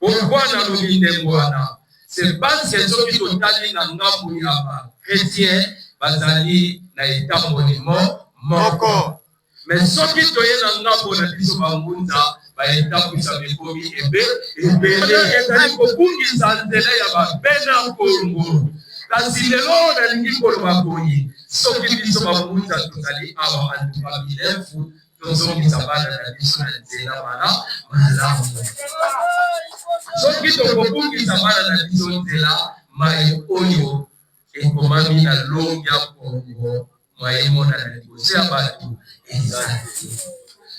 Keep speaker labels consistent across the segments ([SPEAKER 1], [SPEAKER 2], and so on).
[SPEAKER 1] Pourquoi nalobi nde wana? C'est parce que soki totali na ngambu ya ba chrétien bazali na etambolimo moko. Mais soki toye na ngambu na biso bangunza ba etambolisa bekomi ebele ezali kobungisa nzela ya babena Kongo. Kasi lelo nalingi koloba boye soki biso bangunza tozali awa antuka bilefu tozongisa bana na biso na nzela wana malamu. Soki tokobungisa bana na biso nzela mai oyo ekomami na longi ya Kongo mwaimona na liboso ya bato ezali.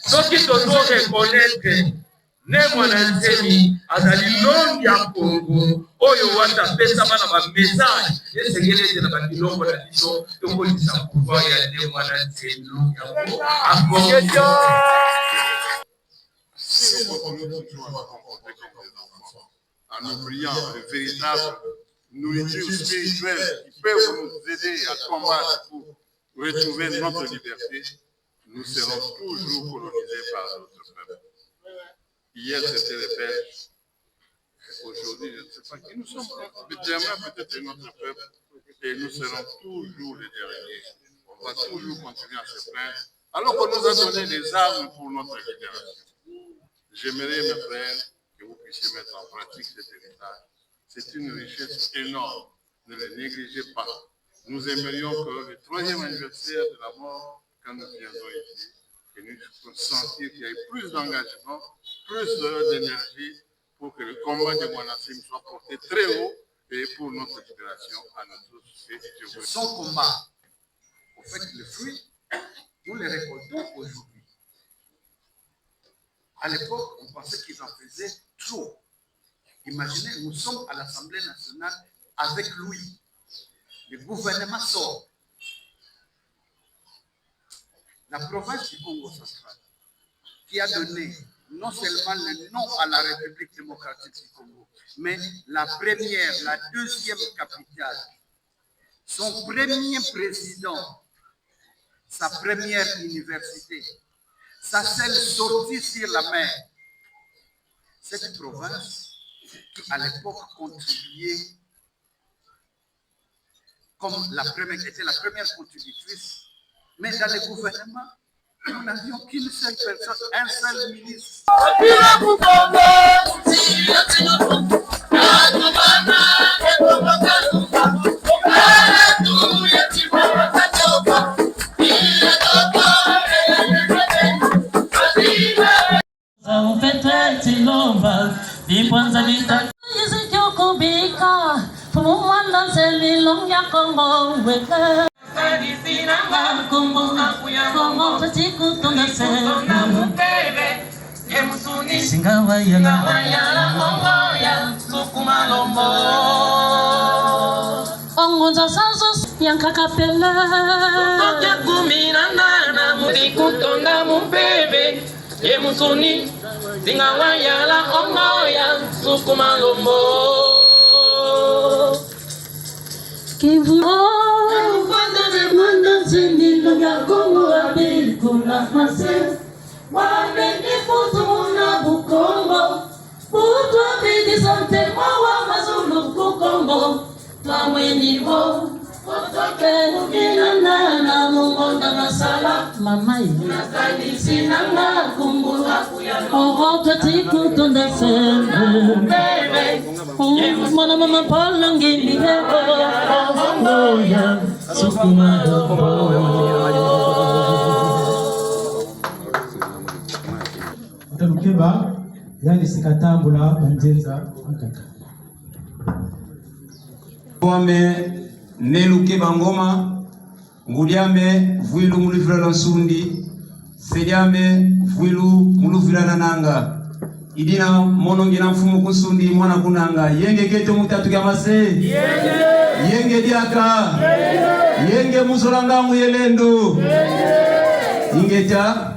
[SPEAKER 1] Soki tozorekonetre ne mwana nzemi azali longi ya Kongo oyo wata pesa bana ba message esengeli ete na babiloko na biso tokolisa pouvoir ya ne mwana nzemi longi ya Kongo.
[SPEAKER 2] En oubliant le véritable nourriture spirituelle qui peut nous aider à combattre pour retrouver notre liberté, nous serons toujours colonisés par d'autres peuples. Hier, c'était les Belges. Aujourd'hui, je ne sais pas qui nous sommes. Demain, peut-être notre peuple. Et nous serons toujours les derniers. On va toujours continuer à se plaindre. Alors qu'on nous a donné les armes pour notre libération. J'aimerais, mes frères, que vous puissiez mettre en pratique cet héritage. C'est une richesse énorme. Ne le négligez pas. Nous aimerions que le 3e anniversaire de la mort, quand nous viendrons ici, que nous puissions sentir qu'il y ait plus d'engagement, plus d'énergie pour que le combat de Mwanassim soit porté très haut et pour notre libération à nous tous.
[SPEAKER 3] Son combat, au fait, le fruit, nous les récoltons aujourd'hui. À l'époque, on pensait qu'ils en faisaient trop. Imaginez, nous sommes à l'Assemblée nationale avec lui. Le gouvernement sort. La province du Congo central, qui a donné non seulement le nom à la République démocratique du Congo, mais la première, la deuxième capitale, son premier président, sa première université, sa seule sortie sur la mer. Cette province qui à l'époque contribuait comme était la première contributrice, mais dans le gouvernement, nous n'avions qu'une seule personne, un seul ministre.
[SPEAKER 4] Ongonza sansos yang kakapela Tokia kumina nana Mutikutonga mubebe Ye musuni Zinga wayala ongoya Sukuma lombo Kivu Kwanda de manda zindi Luga kongo abili kuna mase Wabeni futu muna bukongo Putu abidi sante Mawa mazulu kukongo Twaweniko Kotoke Uminana na mungonda masala Mama yu Nakanisi nanga kumbula Oho petiku tonda sende Mwana mama palangi mihe Oh ya Sukuma
[SPEAKER 5] Mukeba yani sikatambula banjenza nkaka
[SPEAKER 6] Wame Neluke Bangoma Ngudiame Vuilu Muluvira Lansundi Sediame Vuilu Muluvira Nananga Idina Monongina Mfumu Kusundi Mwana Kunanga Yenge Geto Mutatu Gamase Yenge Diaka Yenge Musolanga Muyelendo Ingeta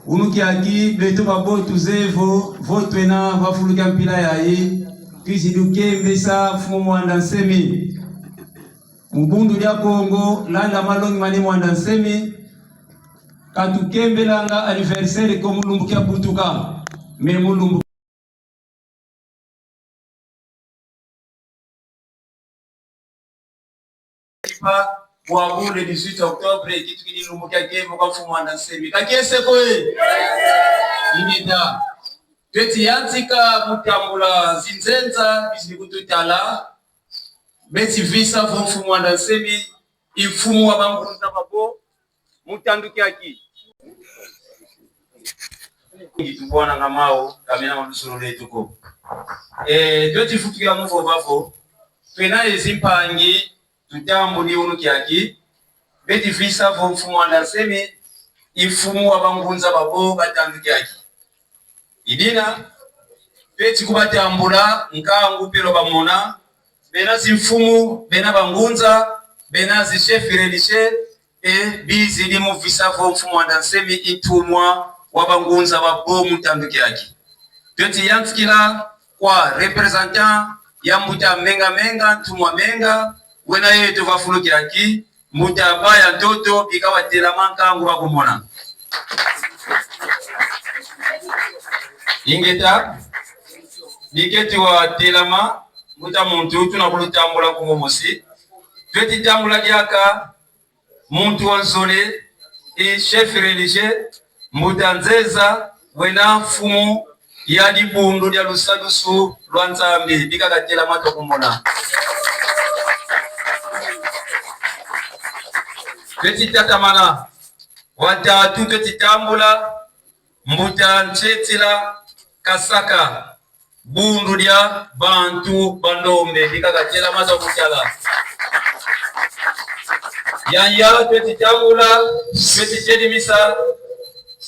[SPEAKER 6] Unukiaki Beto Babo Tuzevo Votwena Vafuluka Mpila Yaye Kisiduke Mbesa Fumu Mwanda Nsemi Mubundu ya Kongo Landa Malongi Mani Mwanda Nsemi Katukembelanga anniversaire Ko Mulumbu Kia Putuka Me Mulumbu zipa kwa bule 18 Oktobre kitu kililumukia kevo kwa mfumo wa Semi kakese koe ingita tweti yantika mutambula zinzenza bisini kututala beti visa kwa mfumo wa Semi ifumu wa bangunza babo mutandukia ki tubona ngamao kamena mandusuro letuko tweti fukia mufo bafo twena ezimpangi tutambuli unukiaki beti visa kwa mfumo wa Semi ifumu wa bangunza babo batandukiaki idina tweti kubatambula nkangu pero bamona bena zimfumu bena bangunza bena zishefi relishe bizili mu visa kwa mfumo wa Semi itumwa wabangunza babo mutandukiaki tweti yantikila kwa representant ya muta menga tumwa menga wena yetu vafulukiaki muta baya ntoto bikawa telamanka ngu bakumona ingeta biketi wa telama muta muntu tunakulutambula kumomosi tweti tambula diaka muntu wansole chef religieux muta nzeza wena fumu ya dibundu dia lusadusu lwanzambi bikakatela mato kumona tweti tatamana watatu tweti tambula mbuta nchetila kasaka bundu dia bantu bandombe bikakatela mato kuchala yanya tweti tambula tweti chedimisa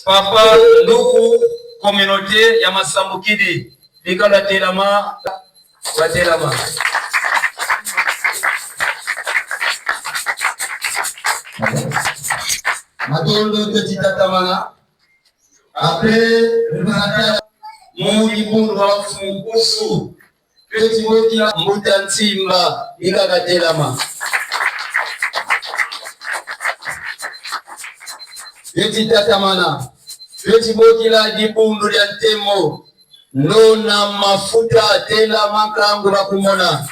[SPEAKER 6] papa ndugu communauté ya Masambukidi bikala telama batelama matondo tetitatamana après représenter muri bundu wa fungusu peti wokia mutantimba bikala telama tetitatamana tweti bokila dibundu lya ntemo nona mafuta tela makangu bakumona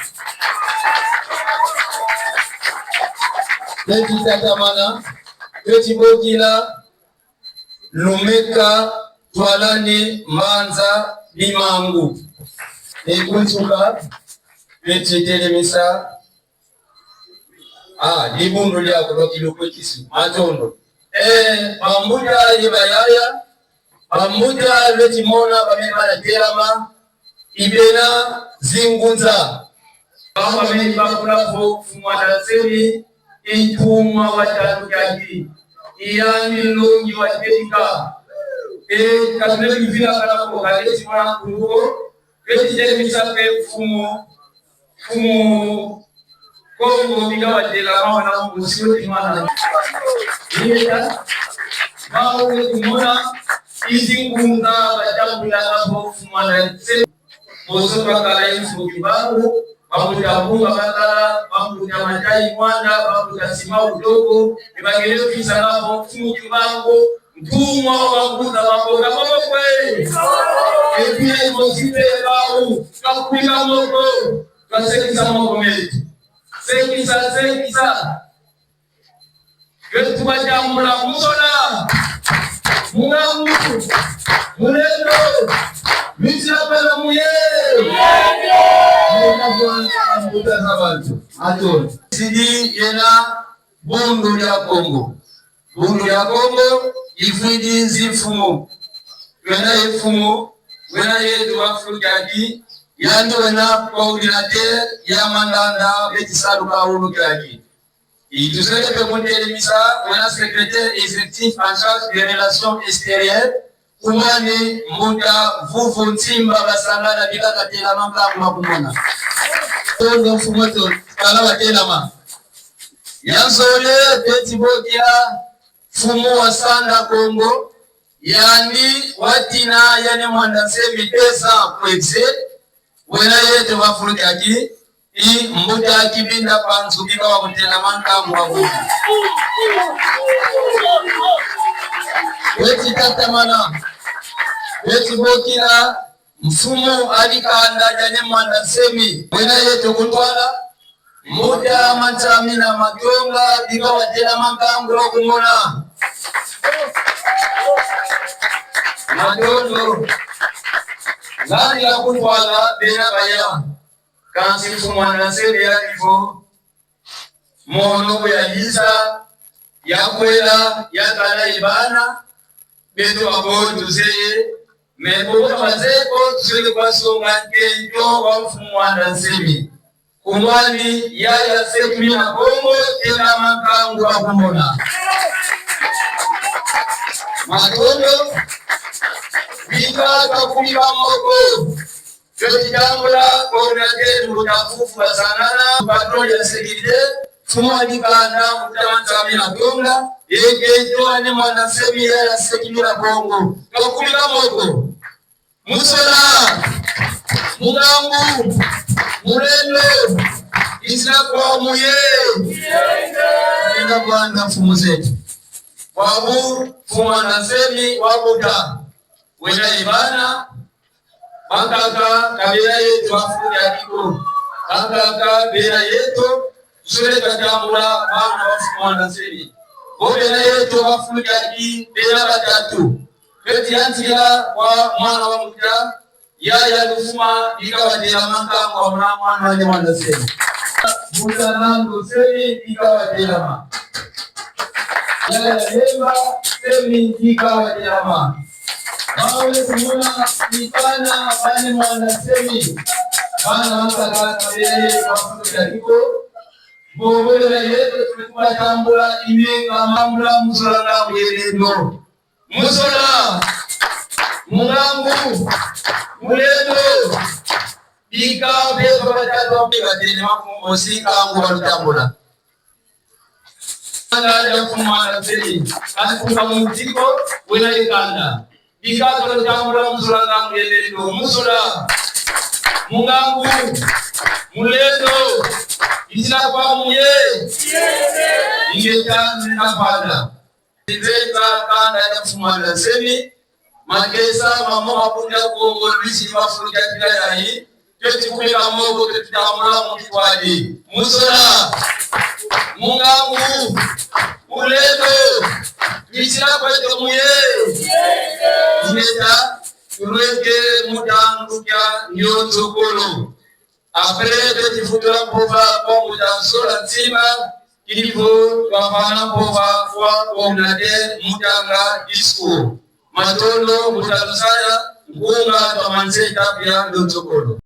[SPEAKER 6] tweti tatamana tweti bokila lumeka twalani manza limangu ekunsuka tweti telemisa dibundu lya kulokilukwekisi matondo bambuda yibayaya bambuda letimona bamebala telama ibena zingunza bamba beni bakulapo fumwana Semi itumwa watandukiaki iyani lungi watetika katunele kivila kalako kaleti mwana kungo keti jeli misape fumu Kongo bikawa telama wana mbusiyo timana Nita bawe kumona izingunza bajambula hapo fumana Semi mozo bakala info kibaru bamuta bunga bakala bamuta majai mwana bamuta simau dogo ibangelezo kisa hapo fumu kibango mtumwa wabuza maboga kwe epia imosibe bau kakupika moko kasekisa moko metu sekisa Yesu wajambula muna mungamu munendo mishapela muye sidi yena bundu ya Kongo ifwidi zifumu wena ifumu wena yedu wafulukaki yandu wena coordinateur ya mandanda betisaluka ulukaki Itusele pe mondele misa wena secrétaire exécutif en charge des relations extérieures kumani muda vuvu ntimba basangana bikaka tela mamlangu makumona tondo mfumoto kalawa tela ma yanzole beti bokia fumu wa sanda Kongo yani watina yani mwanda Semi pesa kwetse wena yetu wafulukaki mbuta kibinda panzu bikawa kutela mankangu wabudu weti tatamana weti bokila mfumo alikanda janye mwanda Semi wena yetu kutwala
[SPEAKER 1] Muda matami na matonga bika watela makangu kumona. Matondo ngani ya kutwala bena baya kansi kumwana sebe ya kifo mono ya liza ya kwela ya kala ibana beto abodu zeye meboka mazeko tuzele kwa songa kento wa mfumwana sebe kumwani ya sekmi na Kongo tena makangu wa kumona. Matondo bika kakumba moko Joti jambula koordinateur mutafufu wa sanana patrol ya sekirite Fumwa dikana mutamanza mina tonga Ege joa ni mwanasemi ya sekimila Kongo Kakumba moko Musola Mugambu Murendo Isla kwa muye Ina bwana fumu zetu Wabu fuma nasemi wabuda Wena ibana Bakaka kabila yetu wafundi adiko Bakaka bela yetu Sule katamula wana wafuma nasemi Bela yetu wafundi adiki bela batatu Keti antila wa mwana wa muda ya lufuma ikawa dila maka kwa mwana wale wanasemi Muda nangu semi ikawa dila ma ya lemba semi ikawa dila ma Mawe kumuna nipana bani mwanasemi Bana maka kabele wafundi adiko Bobele yetu tulikuwa tambula imenga mamula musula na mwenendo Musula Mungambu Mulendo Bika beko batatu bika tene makumbosi kangu walutambula Nada kumana teni Atuka mutiko wena ikanda Bika walutambula musula na mwenendo Musula Mungambu Mulendo Isina kwa muye Ingeta ninapada Ibeka kanda ya kumana semi Magesa mamo apunda Kongo Luisi mafuruka kila yahi Keti kumika mogo ketutamula mkipwadi Musora Mungamu Muledo Tuisina kwa ito muye Ingeta Turweke mudangukia Nyoto kolo Apre keti futura mpova Kwa mudansora nzima Kilivo wafana mpova Kwa komunade mudanga disco Matondo mutalusaya ngunga kwa manze tapia ndotokolo.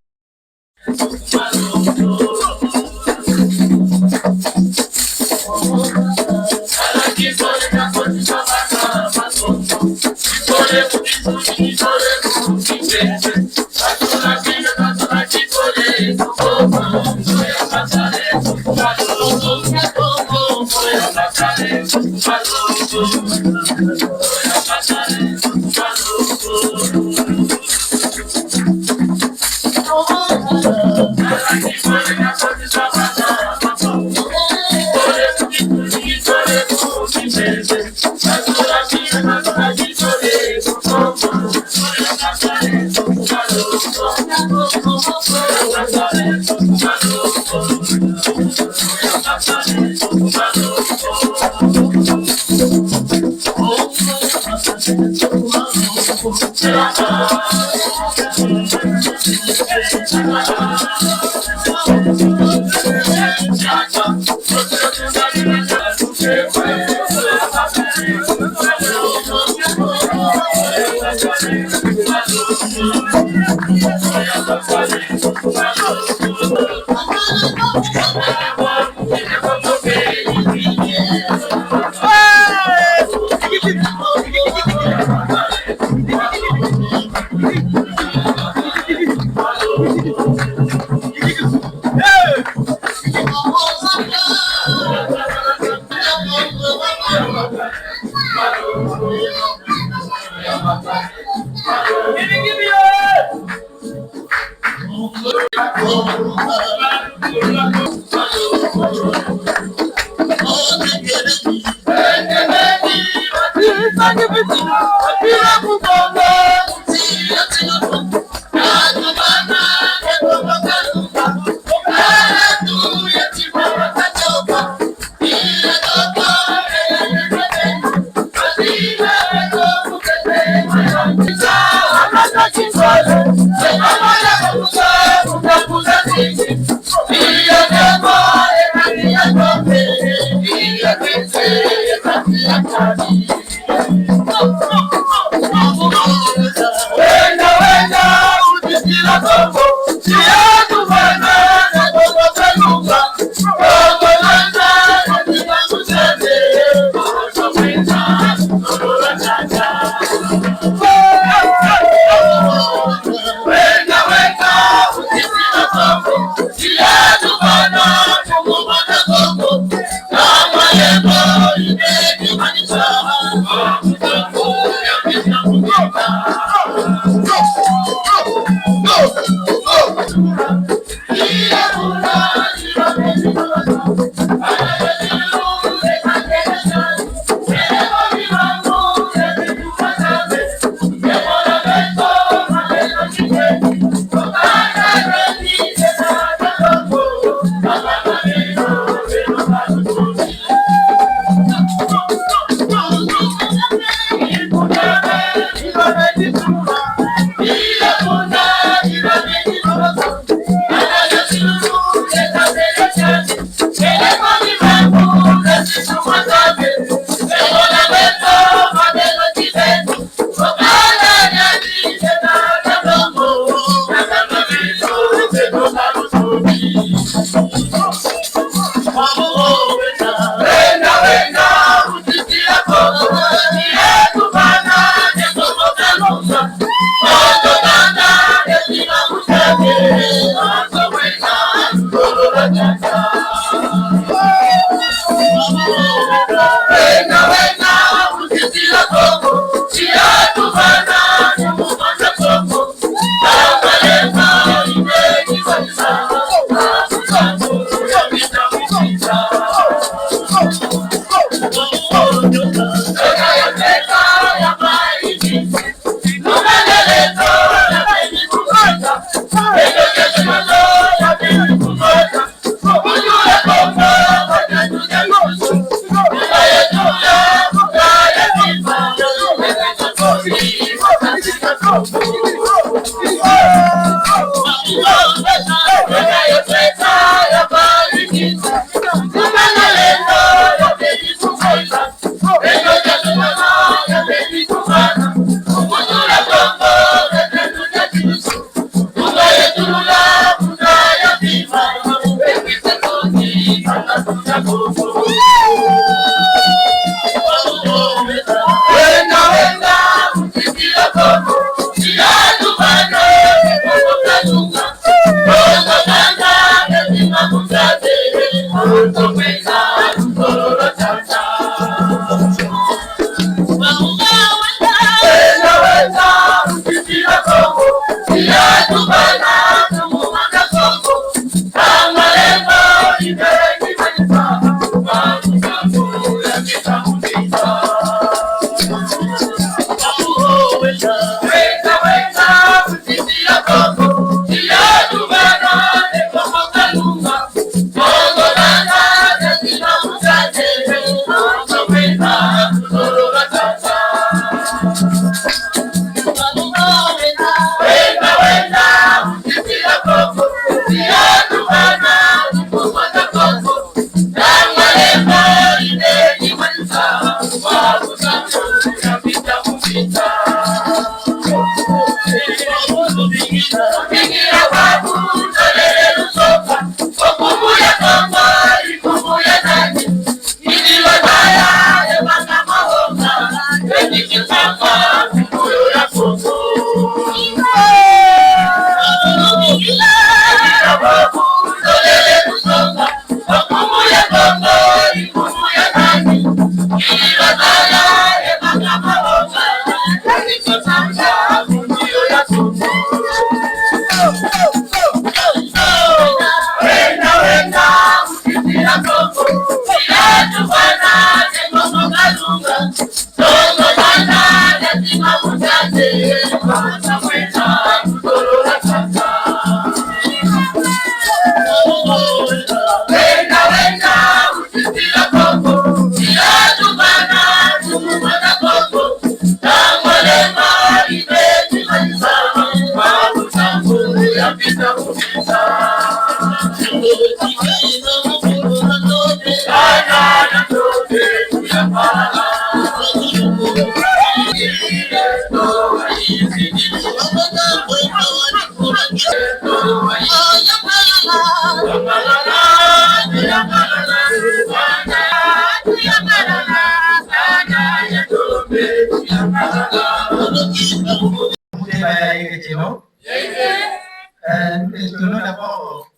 [SPEAKER 5] Nous tenons d'abord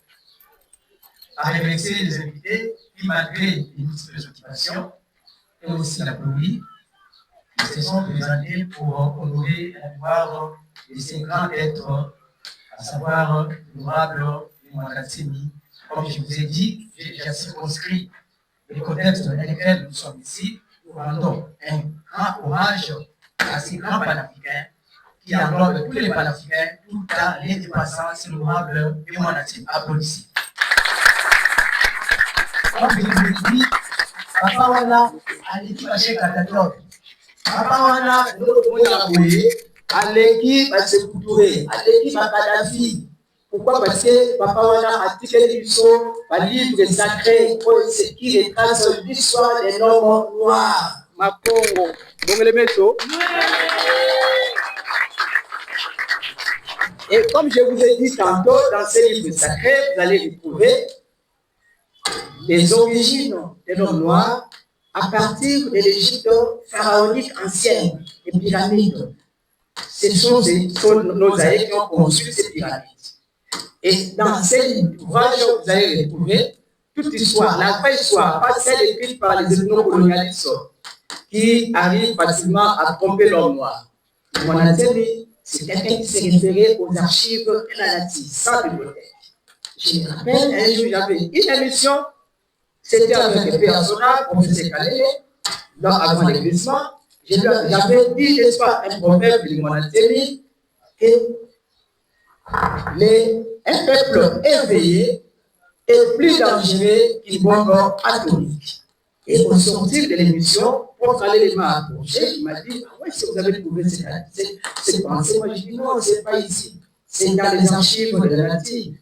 [SPEAKER 5] à remercier les invités qui, malgré les multiples occupations et aussi la pluie, ils se sont présentés pour honorer la mémoire de ces grands êtres, à savoir l'honorable Mwanatsemi. Comme je vous ai dit, j'ai déjà circonscrit le contexte dans lequel nous sommes ici. Nous rendons un grand hommage à ces grands panafricains qui englobe tous les panafricains, tout en les dépassant, c'est l'honorable Mwanatsemi. Applaudissements. Comme je vous ai dit, Papa Wana a l'équipe à chez Catalogue. Papa Wana, à l'équipe à Sekoutouré, à l'équipe à Kadhafi. Pourquoi? Parce que Papa Wana a tiré du son, un livre sacré qui retrace l'histoire des hommes noirs. Makongo. Donc les métaux. Et comme je vous ai dit tantôt, dans ces livres sacrés, vous allez retrouver les origines des hommes noirs à partir de l'Égypte pharaonique ancienne, les pyramides. Ce sont nos aïeux qui ont construit ces pyramides. Et dans ces ouvrages, vous allez retrouver toute l'histoire, la vraie histoire, pas celle écrite par les ethnocolonialistes qui arrivent facilement à tromper l'homme noir. Mwanatsemi, c'est quelqu'un qui s'est référé aux archives canadiennes, sans bibliothèque. Je me rappelle, un jour, j'avais une émission, c'était avec le personnage, professeur Kalele, avant l'églissement. J'avais dit, n'est-ce pas, un proverbe de Mwanatsemi, que un peuple éveillé est plus dangereux qu'une bombe atomique. Et au sortir de l'émission, pour aller les mains approcher, il m'a dit, ah ouais, si vous avez trouvé cette pensée, moi je dis non, c'est pas ici. C'est dans les archives de la nature.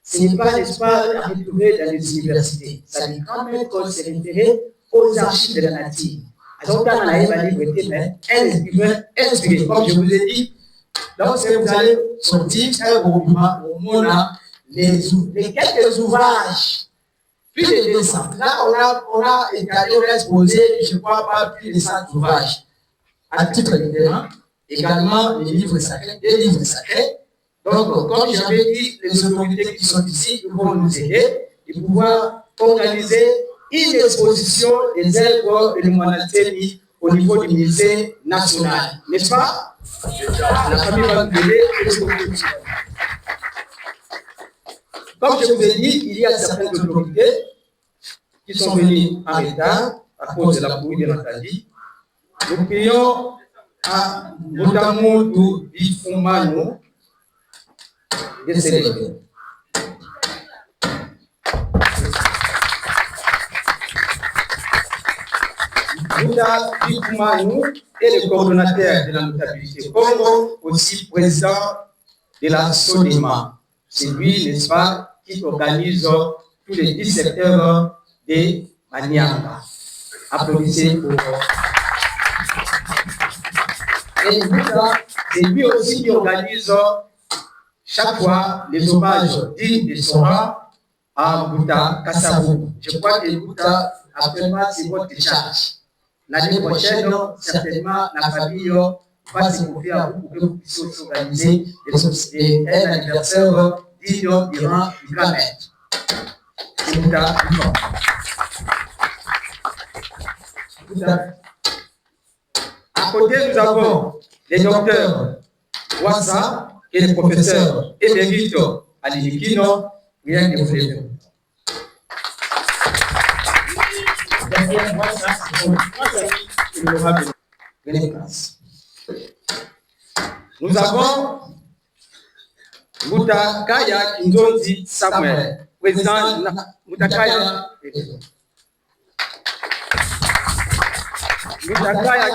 [SPEAKER 5] Ce n'est pas, n'est-ce pas, à retrouver dans les universités. Ça dit quand même qu'on s'est référé aux archives de la nature. Alors, quand on a évalué, mais inspiré, comme je vous ai dit, donc vous allez sortir un mouvement au monde, les quelques ouvrages, plus de 200. Là, on a également exposé, je ne crois pas, plus de 100 ouvrages. À titre différent, également les livres sacrés, des livres sacrés. Donc, comme j'avais dit, les autorités qui sont ici vont nous aider et pouvoir organiser une exposition des œuvres de Mwanatsemi au niveau du musée national. N'est-ce pas? La famille va nous aider. Comme je vous ai dit, il y a certaines autorités qui sont venues en retard à cause de la pluie, bien entendu. Nous prions à Moutamoudou Bifumano de célébrer. Mouta Bifumano est le coordonnateur de la notabilité Congo, aussi président de la SODEMA. C'est lui, n'est-ce pas, qui organise tous les 17 heures de Manianga. Applaudissez pour. Et c'est lui aussi qui organise chaque fois les hommages dignes de Sora à Bouta Kassabou. Je crois que Bouta, actuellement, c'est votre charge. L'année prochaine, certainement, la famille va se confier à vous pour que vous puissiez aussi organiser un anniversaire digne durant du grand maître. C'est Bouta. À côté, nous avons les docteurs Wassa et le professeur émérite Alinikino, rien de vous. Nous avons Mutakaya Kinzonzi Samuel, président Mutakaya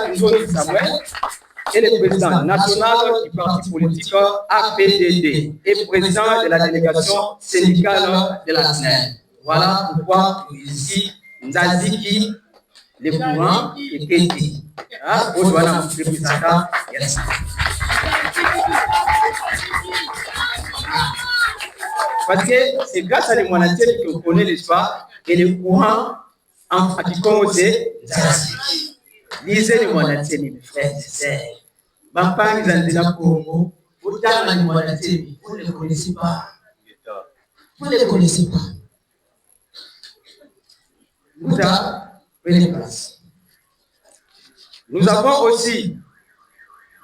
[SPEAKER 5] Kinzonzi Samuel, est le président national du parti politique APDD et président de la délégation syndicale de la SNEL. Voilà pourquoi ici, Nzaziki, le courant et Kéti. Aujourd'hui, représentant, yes. Parce que c'est grâce à les monastières qu'on connaît l'histoire et le courant qui commence, Nzaziki. Lisez les monastières, mes frères et sœurs. Bapang Zandina Congo, vous avez les monastières, vous ne les connaissez pas. Vous ne les connaissez pas. Nous avons aussi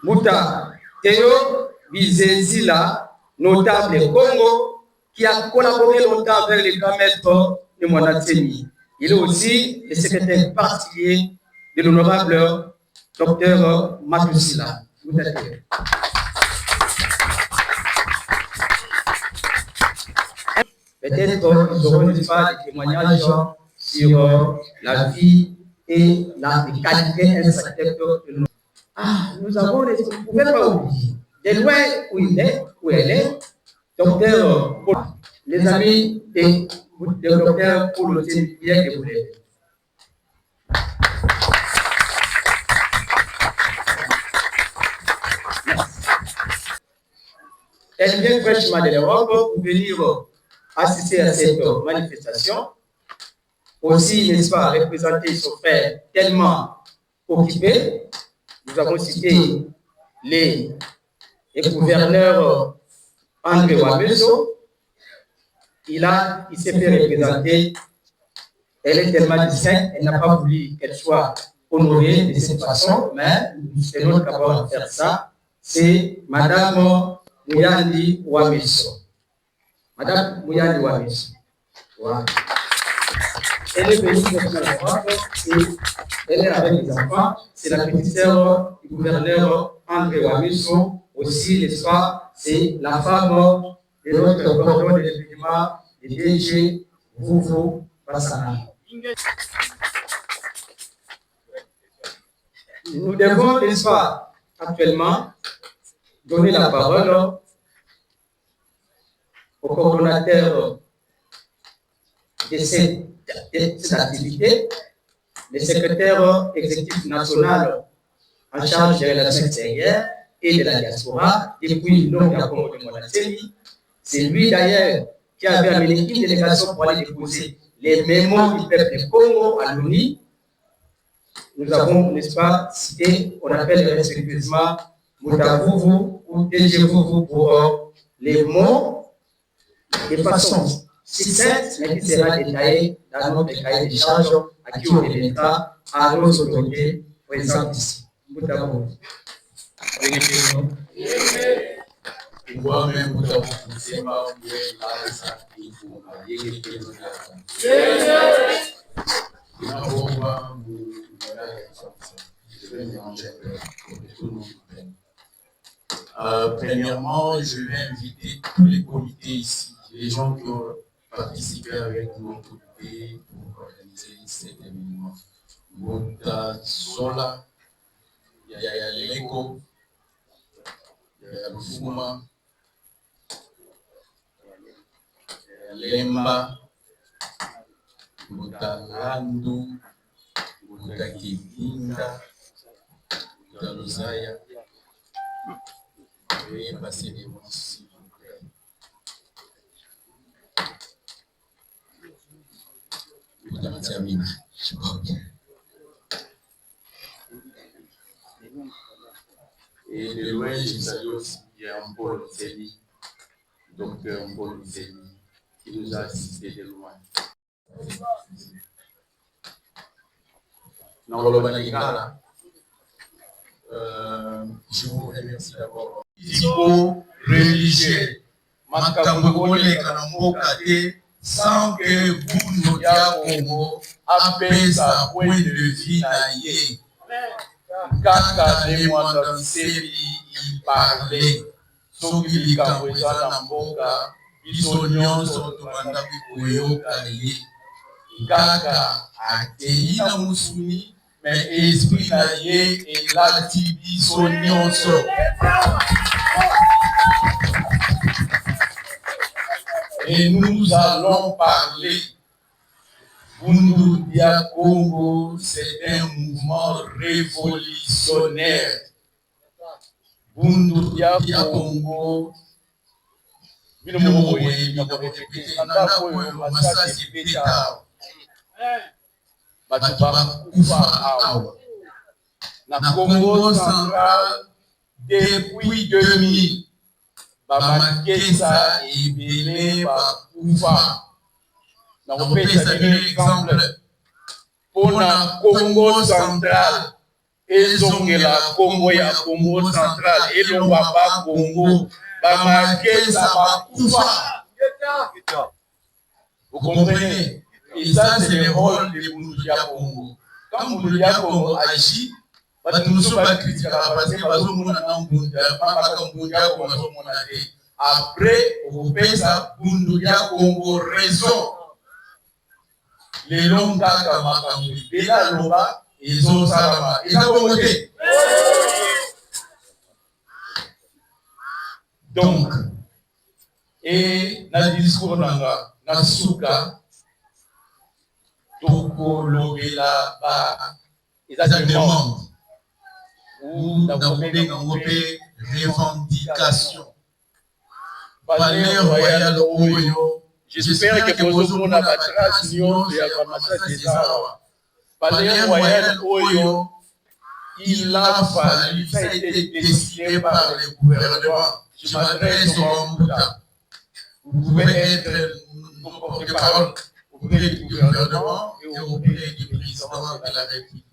[SPEAKER 5] Mouta Théo Bizezila, notable Congo, qui a collaboré longtemps avec les grands maîtres de Monatseni. Il est aussi le secrétaire particulier de l'honorable Dr Matusila. Peut-être nous aurons des témoignages sur la vie et la qualité intrinsèque de nous. Nous avons les... Vous ne pouvez pas oublier. De loin où elle est, docteur Paul, les amis de docteur Paul Oteni, bien que vous l'avez. Elle vient fraîchement de l'Europe pour venir assister à cette manifestation. Aussi, n'est-ce pas, représenter son frère tellement occupé. Nous avons cité les gouverneurs André Wabeso. Il s'est fait représenter. Elle est tellement distincte, elle n'a pas voulu qu'elle soit honorée de cette façon, mais c'est notre capable de faire ça. C'est Madame Mouyandi Wabeso. Madame Mouyandi Wabeso. Voilà. Elle est venue et elle est avec les enfants. C'est la petite sœur du gouverneur André Wabeso. Aussi, l'histoire, c'est la femme de notre cordon de l'événement de DG Vouvou Bassana. Nous devons, l'histoire, actuellement, donner la parole au coordonnateur de cette activité, le secrétaire exécutif national en charge des relations extérieures et de la diaspora depuis l'homme de Congo de Monatseni. C'est lui d'ailleurs qui avait amené une délégation pour aller déposer les mémoires du peuple du Congo à l'ONU. Nous avons, n'est-ce pas, cité, on appelle respectivement Moutavouvou ou DG-Vouvou pour les mots de façon succincte, mais qui sera détaillée dans notre cahier de charges à qui on reviendra à nos autorités présentes ici. Moutavouvou.
[SPEAKER 7] Premièrement, je vais inviter tous les comités ici, les gens qui ont participé avec nous au comité pour organiser cet événement. Mouta Zola, il y a Leko, il y a Lufuma, il y a Lemba, Mouta Landu, Mouta Kivinda, Mouta Lozaya. Veuillez passer des mots, s'il vous plaît. Et de loin, je salue aussi bien Paul Zeli, docteur Paul Zeli, qui nous a assistés de loin. Je vous remercie d'abord. Religieux, sans que vous n'ayez appelé sa point de vue naïe. Kaka de moi dans il parlait. Ceux qui kamweza na mboka, biso nyonso tubanda bikoyo kaliye. Kaka atei na musuni, mais esprit naïe et l'activité sonyonso. Et nous allons parler. Bundu Dia Congo, c'est un mouvement révolutionnaire. Bundu Dia Congo, na Congo central depuis 2000. Bamakesa ebele bakufa. Na kopesa un exemple pour la Congo central. Ezongela Congo ya Congo central. Elongwaba Congo. Bamakesa bakufa. Vous comprenez? Et ça, c'est le rôle de Bundu Dia Congo. Quand Bundu Dia Congo agit, après, on fait ça, Bundu Dia Congo raison. Les longs gars, et là, l'Oba, ils ont ça, ils ont voté. Donc, et dans le discours, dans le souka, Toko, Lobela, ils demandent. Ou dans les revendications. Palais Royal Oyo, j'espère que vous avez la trace de la Palais Royal Oyo, il a fallu, ça a été décidé par le gouvernement. Je m'adresse au Mbouda. Vous pouvez être nos porte-parole auprès du gouvernement et auprès du président de la République.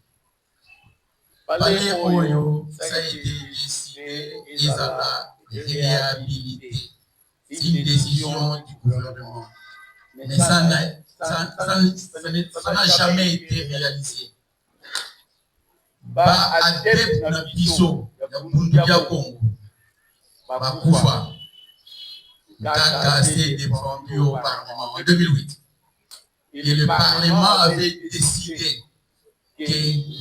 [SPEAKER 7] Palais Oyo, ça a été décidé et ça a réhabilité. C'est une décision du gouvernement. Mais ça n'a jamais été réalisé. Bah, adepte na biso, Bundu Dia Congo, Bakufa, Kaka a été défendu au Parlement en 2008. Et le Parlement avait décidé que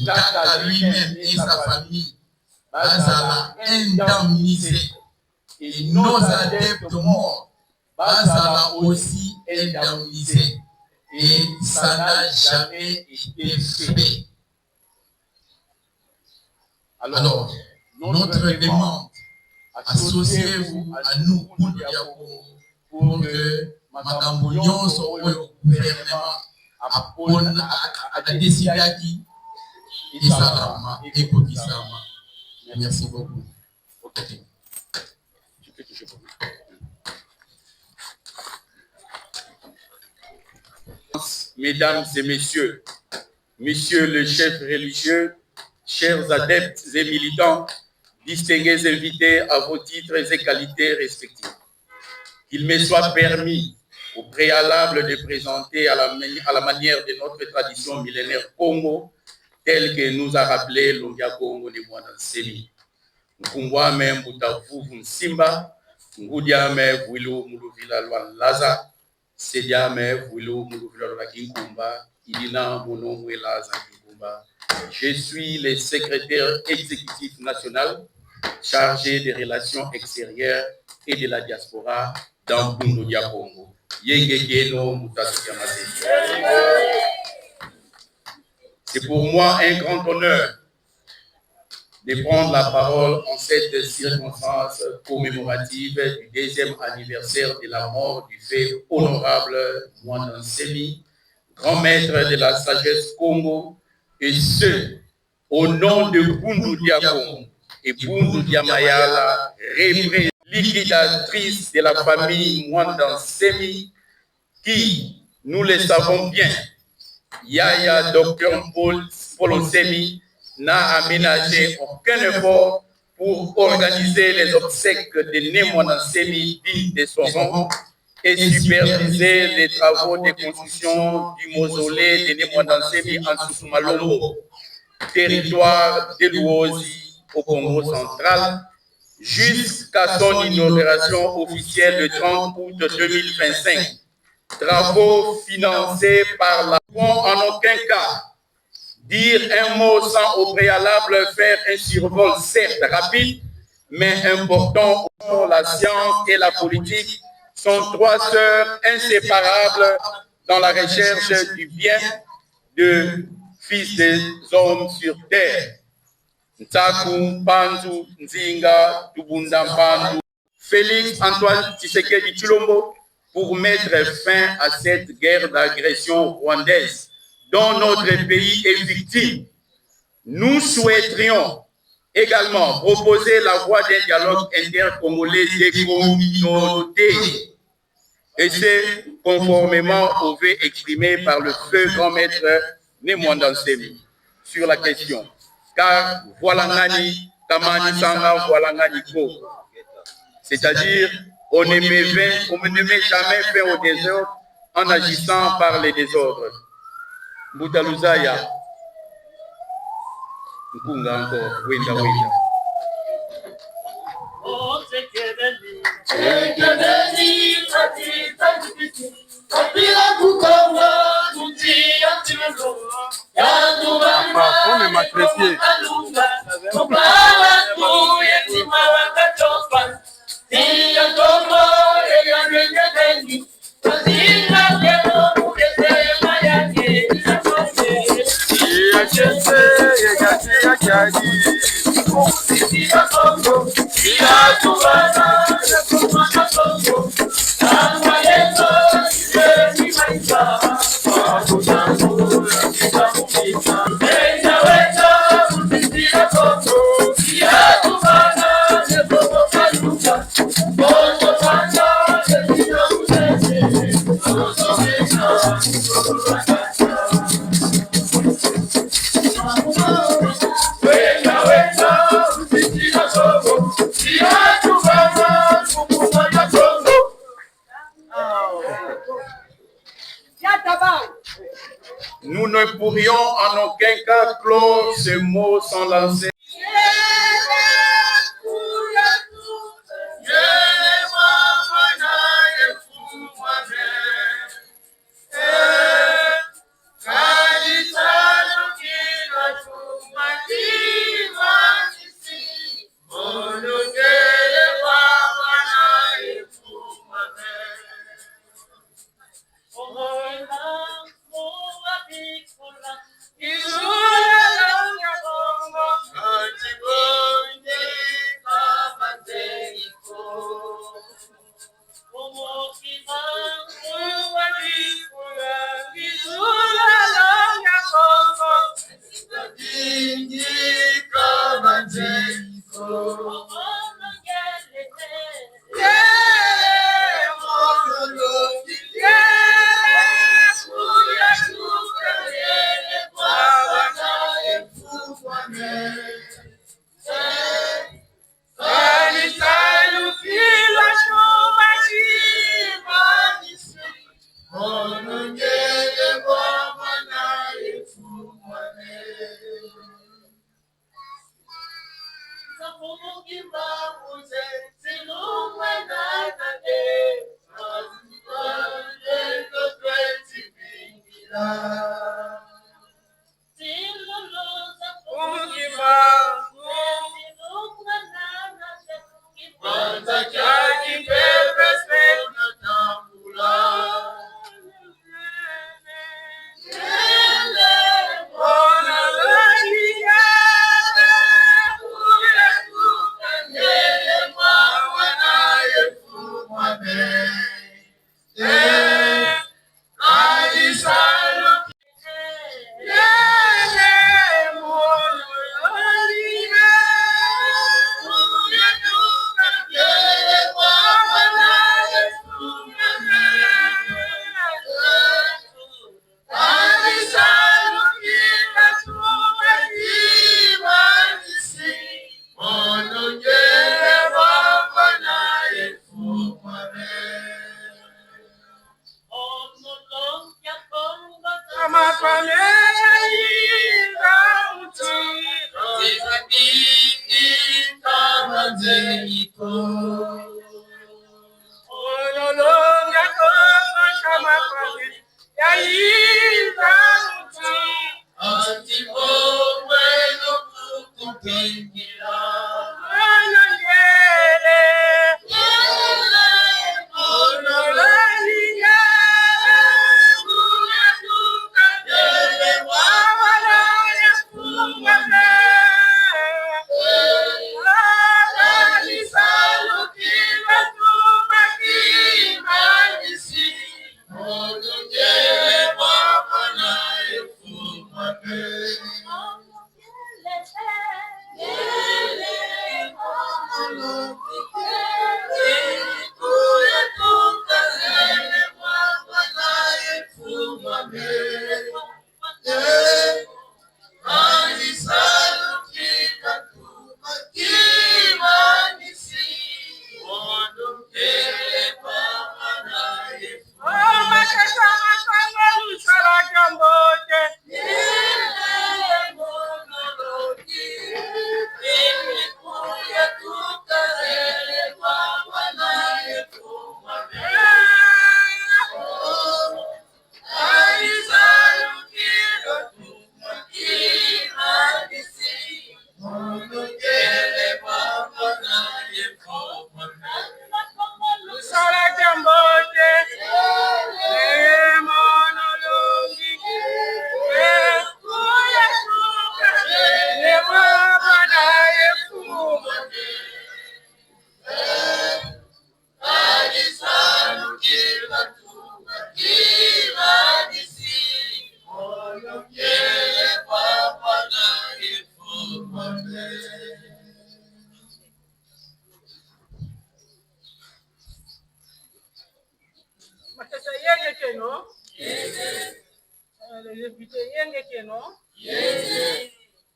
[SPEAKER 7] Kaka lui-même et sa famille va indemniser. Et nos adeptes morts va aussi indemniser. Et ça n'a jamais été fait. Alors, notre demande, associez-vous à nous pour que Makambo Nyonso au gouvernement a décidé à qui et Salama et Kokisama. Merci beaucoup. Okay. Mesdames et messieurs, monsieur le chef religieux, chers adeptes et militants, distingués invités à vos titres et qualités respectifs, qu'il me soit permis au préalable de présenter à la manière de notre tradition millénaire Congo, telle que nous a rappelé Longia Congo de Mwandansemi. Nkungwame Mbutavuvu Nsimba, Ngudiame Vuilu Muluvila Laza, Sediame Vuilu Muluvila Kinkumba, Ilina Monomwe Laza Kinkumba. Je suis le secrétaire exécutif national chargé des relations extérieures et de la diaspora dans Bundu Dia Congo. C'est pour moi un grand honneur de prendre la parole en cette circonstance commémorative du 2e anniversaire de la mort du fait honorable Mwandansemi, grand maître de la sagesse Congo, et ce, au nom de Bundu Dia Congo et Bundu Dia Mayala, liquidatrice de la famille Mwandansemi, qui, nous le savons bien, Yaya Dr Paul Nsemi n'a aménagé aucun effort pour organiser les obsèques de Né Mwandansemi digne de son nom et superviser les travaux de construction du mausolée de Né Mwandansemi en Sukumalongo, territoire de l'Uozi au Congo central, jusqu'à son inauguration officielle le 30 août 2025. Travaux financés par la en aucun cas
[SPEAKER 2] dire un mot sans au préalable faire un survol certes rapide, mais important. La science et la politique sont trois sœurs inséparables dans la recherche du bien de fils des hommes sur terre. Ntaku, Pandu, Nzinga, Tubunda, Pandu. Félix Antoine Tshisekedi Tshilombo pour mettre fin à cette guerre d'agression rwandaise dont notre pays est victime. Nous souhaiterions également proposer la voie d'un dialogue intercongolais des communautés. Et c'est conformément au vœu exprimé par le feu grand maître Némouanda Nsemi sur la question. Car voilà Nani, Tamani Sanga, voilà Nani Ko. C'est-à-dire, on ne met jamais fin au désordre en agissant par les désordres. Boutaluzaya. Nkunga encore, Wenda Wenda.
[SPEAKER 8] On est matressier.
[SPEAKER 2] Nous ne pourrions en aucun cas clore ce mot sans lancer.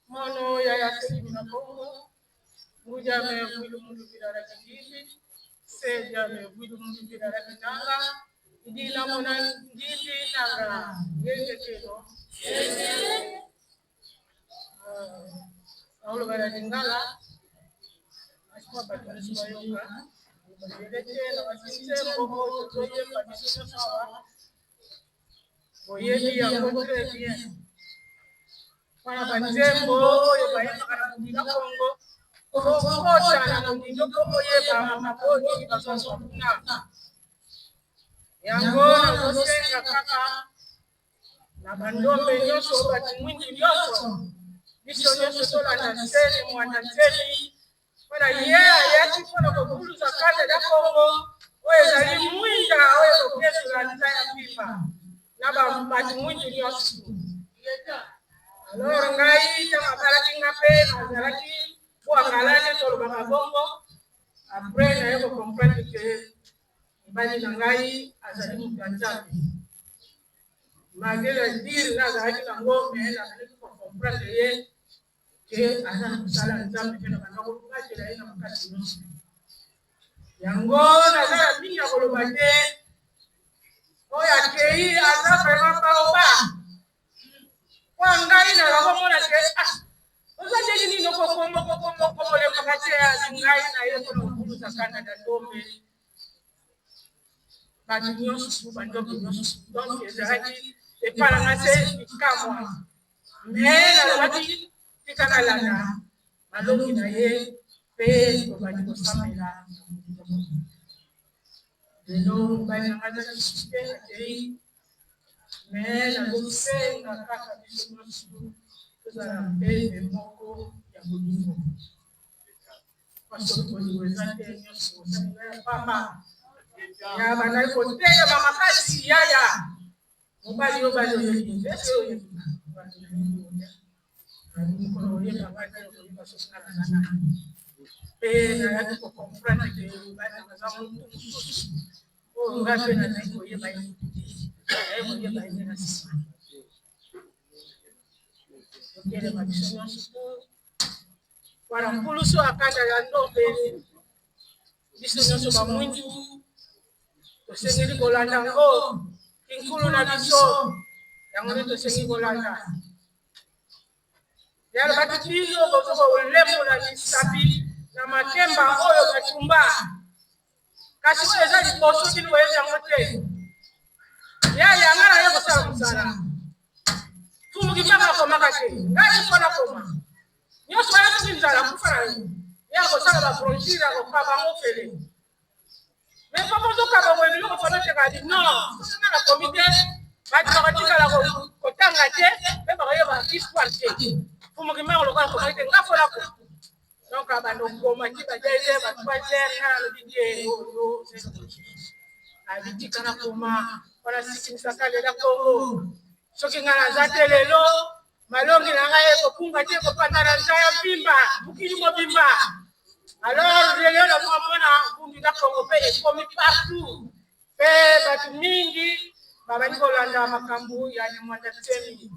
[SPEAKER 8] Mono ya yaseli na Kongo, muja me vidu mundu bidara kijiji, seja me vidu mundu bidara kitanga, idila mona njiti nanga yenge keno. Aulo bara dingala, asma batara subayonga, yelete na wasinse mbogo toye patisha sawa. Boyebi ya contre bien. Para banjembo yo bayema kana kundina Kongo kokota na kundindo Kongo yeba maboni basoso kuna yango na kosenga kaka na bandombe nyoso bati mwindi nyoso biso nyoso tola na seli mwana seli para yati kuna kokuluza kanda da Kongo oye zali mwinda oye kokesu la ntaya pipa na bati mwindi nyoso alors ngai tama balaki ngape na zalaki pour ngalane to ba bongo après na yeko comprendre que bali na ngai azali mtanzania magela dire na zalaki na ngome na zalaki ko comprendre ye que azana kusala nzambe na bango kubakela ina makati nyonso yango na zala binga koloba te oya kei aza vraiment pas ngai na la mona ke oza nini noko komo le makate ya ngai na yeso no kuluza kana da dombe ba nyonso ba ndobo nyonso donc ezaki e para ngase ikamwa mais na lobaki tikana lana malongi na ye pe to ba ko samela de no ba na ngasa suspe ke mais la doce na kaka biso tozala mbebe moko ya bolingo paso kolingoeza te nyonso osalela ya papa ya bandaki kotelema makasi yaya mobali oyo bali oyebi ese oyebika mokolo oyeba ngaki okoyeba sosala na nani mpe nayaki kokomprendre ke bana baza motu mosusu oyo ngai mpe nazali koyeba ye koyeba ye na nsima okelema biso nyonso wana mpulusu akanda ya ndombe biso nyonso bamwindu tosengeli kolanda ngo kinkulu na biso yango nde tosengi kolanda yalo bati bino bozoko olemola misapi na makemba oyo batumba kasi oyo eza liboso bino boyebi yango te yaya nga na ye kosala mosala fumuki mpaka nakomaka te ngai mpo nakoma nyonso wana soki nzala kufa na yo ye akosala bafranchire akoka bango fele mais mpo bozokaba boye biloko fana tekali non sosinga na komite bato bakatikala kotanga te mpe bakoyeba histoire te fumukimako lokola komaki te nga fola ko donc abanda okomaki badete ba 3 heures nga nalobi te oyo abitika nakoma wana sikimisaka lela kongo soki nga naza te lelo malongi na ngai ekopunga te ekopanda na nza ya mbimba mokili mobimba alors lelo nakomona mpundu na kongo mpe ekomi partout mpe bato mingi babandi kolanda makambo ya Nyamwanda Nsemi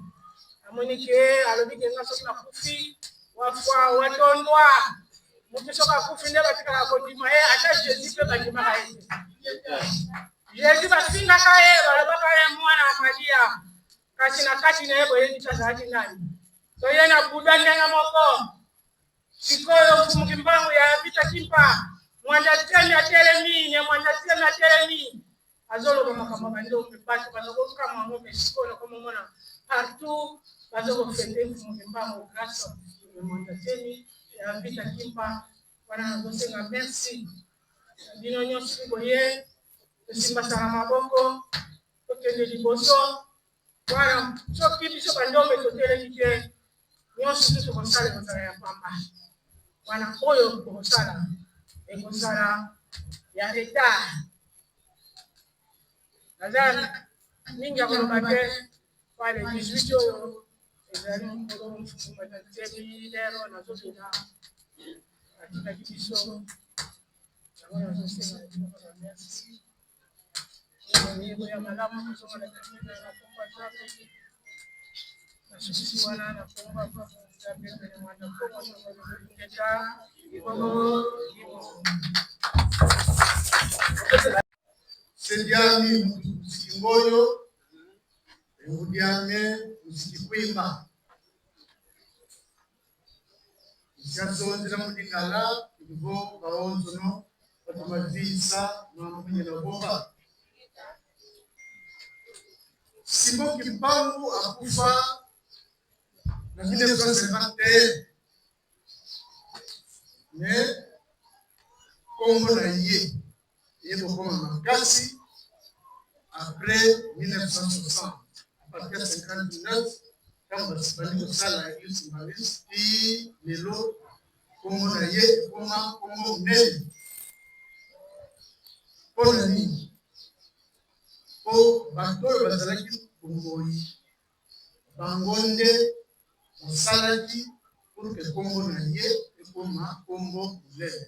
[SPEAKER 8] amoni ke alobi ke nga soki nakufi wafwa watondwa moto soki akufi nde batikaka kondima ye ata jésus mpe bandimaka ye te jésus basingaka ye balobaka ye mwana ya maria kasi na kati na ye boyebisa azalaki nani to ye na buda ndenge moko sikoyo mfumuki mbangu ya vita kimpa Mwanda Nsemi atelemi Nyamwanda Nsemi atelemi azoloba makambo bandombe bato bazokoluka mwango mpe sikoyo nakomomona partout bazokofete mfumuki mbangu grâce Nyamwanda Nsemi ya vita kimpa wana nazosenga merci bino nyonso boye tosimbasana maboko tokende liboso wana soki biso bandombe totelemi te nyonso tu tokosala ekozala ya pamba wana oyo tokosala ekozala ya retard naza mingi ya koloba te pale 18 oyo ezali mokolo mfumu Nsemi lero nazobina atikaki biso yango nazosenga biloko na merci ya malamu kozonga na kamina na kombo azape nasusi wana na kombo azape pene mwana kombo ngeta ibogo
[SPEAKER 3] Sediani muziki ngoyo Ehudiane muziki kwimba Siasonzira mudingala Ivo baonzono Batumazisa Mwamunye na bomba Simboki Mbangu akufa na 1951 mais Congo na ye koma makasi après 1960 à partir de 59 quand basibali kosala église symboliste ti lelo Congo na ye koma Congo munene mpona nini po bato oyo bazalaki bomoi bango nde basalaki pour que Congo na ye ekoma Congo munene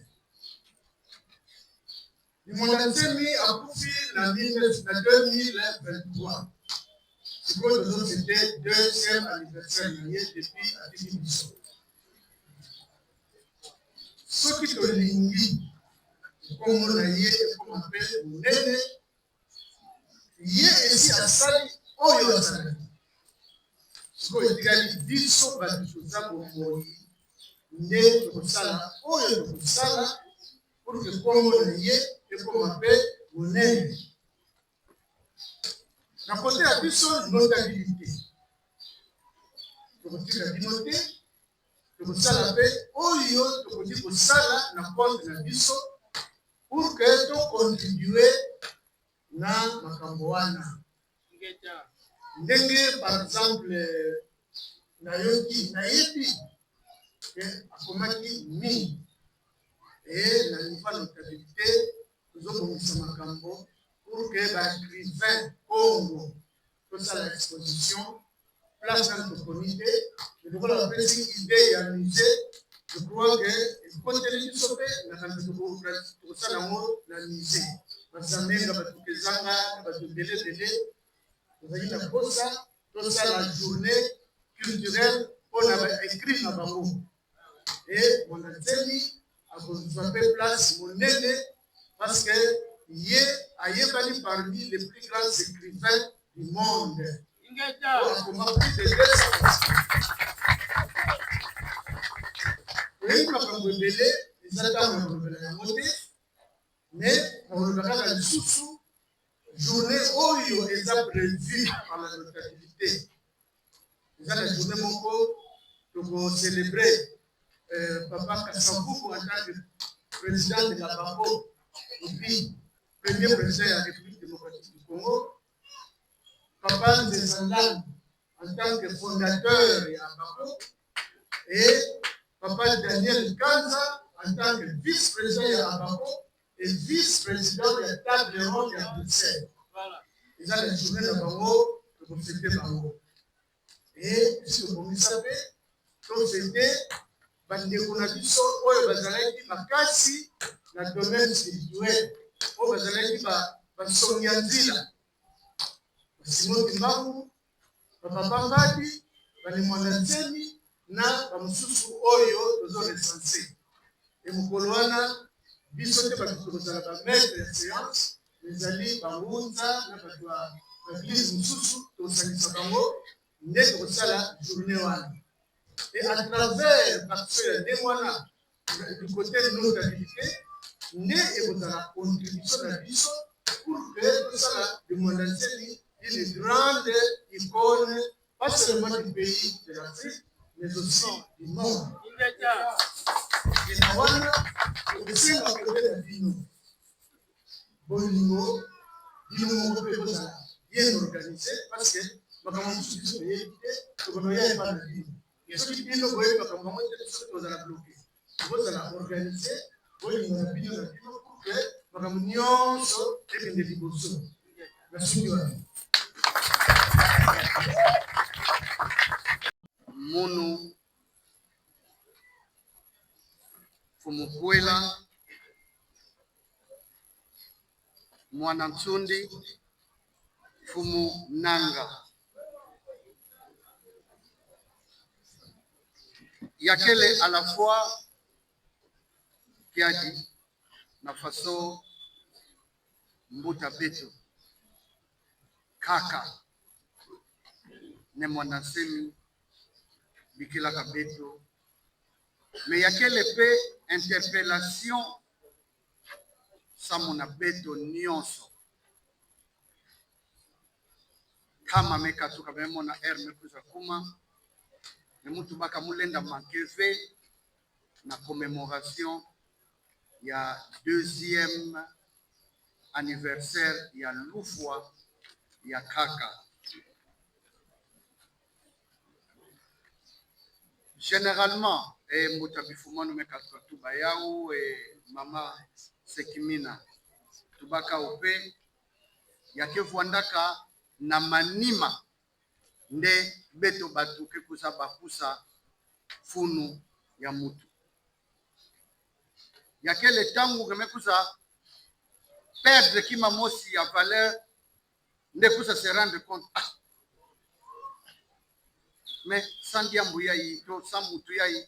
[SPEAKER 3] Nyamwanda Nsemi akufi na 2023 sikoyo c'était 2e anniversaire na ye depuis atiki biso soki tolingi Congo na ye ekoma mpe munene ye esi asali oyo asalaki sikoyo etikali biso bato toza bomoi nde tokosala oyo tokosala pour que Congo na ye ekoma mpe munene na kote ya biso notabilité tokotika bino te tokosala mpe oyo tokoki kosala na konte na biso pour que tocontribue na makambo wana ndenge par exemple nayebi ke akomaki mingi et na niveau notabilité tozobongisa makambo pour que baécrivain Congo tosala exposition place francophonie te lokola bapesi idée ya musée je crois que ekoteli biso mpe na kanisa tokosala yango na musée bazamenga batukezanga na bato ebele tozali na posa tosala journée culturelle mpona baécrit na bango e Mwanda Nsemi akozwa mpe place monene parce que ye ayebani parmi les plus grands écrivains du monde akoma plus de 200 oyebi makambo ebele eza ntango ya kolobela yango te mais nakolobaka kaka lisusu journée oyo eza prévue par la notabilité Déjà la journée Moko, pour célébrer Papa Kassambou en tant que président de la BACO, et puis premier président de la République démocratique du Congo. Papa Nzezandan en tant que fondateur de la BACO. Et Papa Daniel Kanza en tant que vice-président de la BACO et vice-président de la table ronde de Bruxelles. Ils ont la journée de Bango, pour fêter Bango. Et si vous savez, comme c'était, bandeko na biso oyo bazalaki makasi na domaine spirituel oyo bazalaki basongi ya nzila Simon Kimbangu, Papa Mbadi, balimwana Nzemi na bamususu oyo tozo recenser. Et mukolo wana biso te bato kozala ba maître ya séance ezali bangunza na bato ya église mususu tosalisa bango nde tokosala journée wana. Et à travers l'action de Mwana, du côté de notabilité, né et vous la contribution de l'ISO pour que tout ça, le monde entier, une grande icône, pas seulement du pays de l'Afrique, mais aussi du monde. Et la Mwana, c'est la côté de Vino. Bolingo, Vino, bien organisé, parce que, ma maman, je suis payé, je ne vais pas de Vino. Et ce qui est le problème, c'est que nous avons bloqué. Nous avons organisé, nous avons bloqué pour que nous ayons des négociations. Merci.
[SPEAKER 9] Mono Fumukwela Mwanantsundi Fumu Nanga. Il y a quelle est à la fois qui a dit na façon Mbuta Beto Kaka ne Mwanasemi Bikila Kabeto, mais il y a quelle épée interpellation Samona Beto Nyonso kama mekatuka bemona herme kuza kuma ne mutu baka mulenda mankeve na commémoration ya 2e anniversaire ya Lufwa ya Kaka. Généralement, mutu bifumano mekatuka tubayau mama Sekimina tubaka upe yake vuandaka na manima nde beto batuke kusa bakusa funu ya mutu. Yakele tangu keme kusa perdre kima mosi ya valeur nde kusa se rendre compte. Mais sans diambu yayi, sans mutu yayi,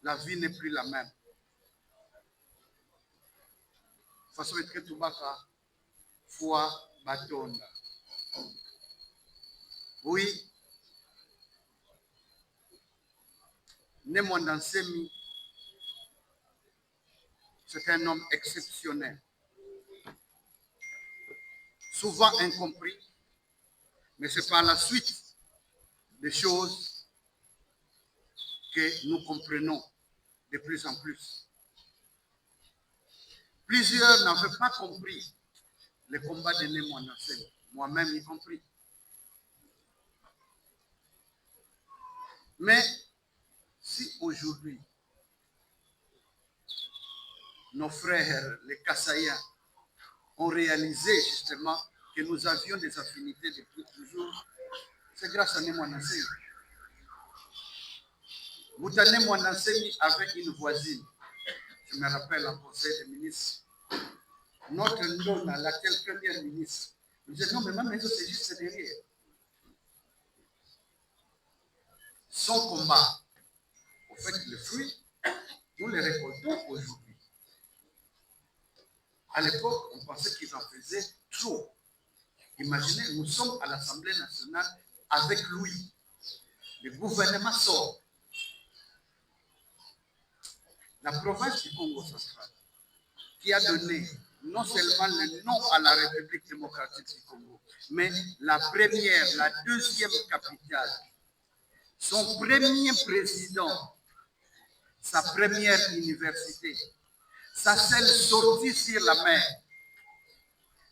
[SPEAKER 9] la vie n'est plus la même. Façon être tubaka foi batonda. Oui, Nemwanda Nsemi, c'est un homme exceptionnel, souvent incompris, mais c'est par la suite des choses que nous comprenons de plus en plus. Plusieurs n'avaient pas compris le combat de Nemwanda Nsemi, moi-même y compris. Mais si aujourd'hui, nos frères, les Kassaïens, ont réalisé justement que nous avions des affinités depuis toujours, c'est grâce à Nemwanda Nsemi. Nemwanda Nsemi avait une voisine, je me rappelle en conseil des ministres, notre nonna, laquelle première ministre, nous disait non, mais ma maison c'est juste derrière. Son combat, au fait, le fruit, nous les récoltons aujourd'hui. À l'époque, on pensait qu'ils en faisaient trop. Imaginez, nous sommes à l'Assemblée nationale avec lui. Le gouvernement sort. La province du Congo central, qui a donné non seulement le nom à la République démocratique du Congo, mais la première, la 2e capitale
[SPEAKER 3] son premier président, sa première université, sa seule sortie sur la mer.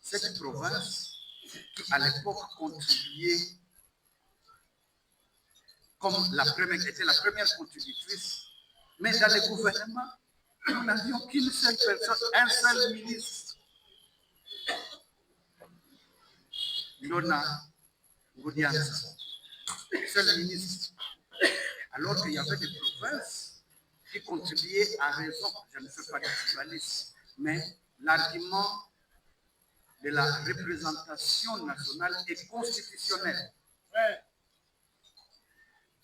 [SPEAKER 3] Cette province qui à l'époque contribuait comme était la première contributrice, mais dans le gouvernement, nous n'avions qu'une seule personne, un seul ministre. Lona Goudianza, seul ministre. Alors qu'il y avait des provinces qui contribuaient à raison, je ne fais pas de pluralisme, mais l'argument de la représentation nationale et constitutionnelle.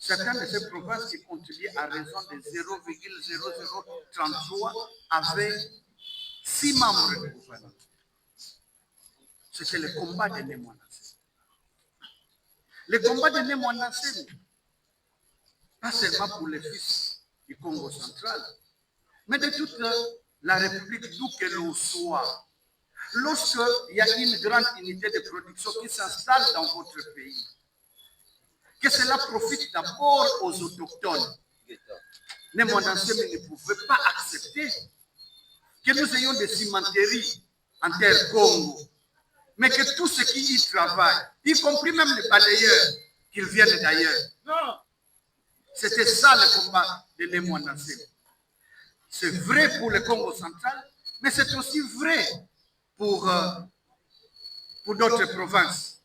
[SPEAKER 3] Certaines de ces provinces qui contribuaient à raison de 0,0033 avaient 6 membres du gouvernement. C'était le combat de Némoanassé. Le combat de Némoanassé, pas seulement pour les fils du Congo central, mais de toute la République d'où que l'on soit. Lorsqu'il y a une grande unité de production qui s'installe dans votre pays, que cela profite d'abord aux autochtones. Némoanassé ne pouvait pas accepter que nous ayons des cimenteries en terre Congo, mais que tous ceux qui y travaillent, y compris même les balayeurs, qu'ils viennent d'ailleurs. C'était ça le combat de Némoanassé. C'est vrai pour le Congo central, mais c'est aussi vrai pour d'autres provinces.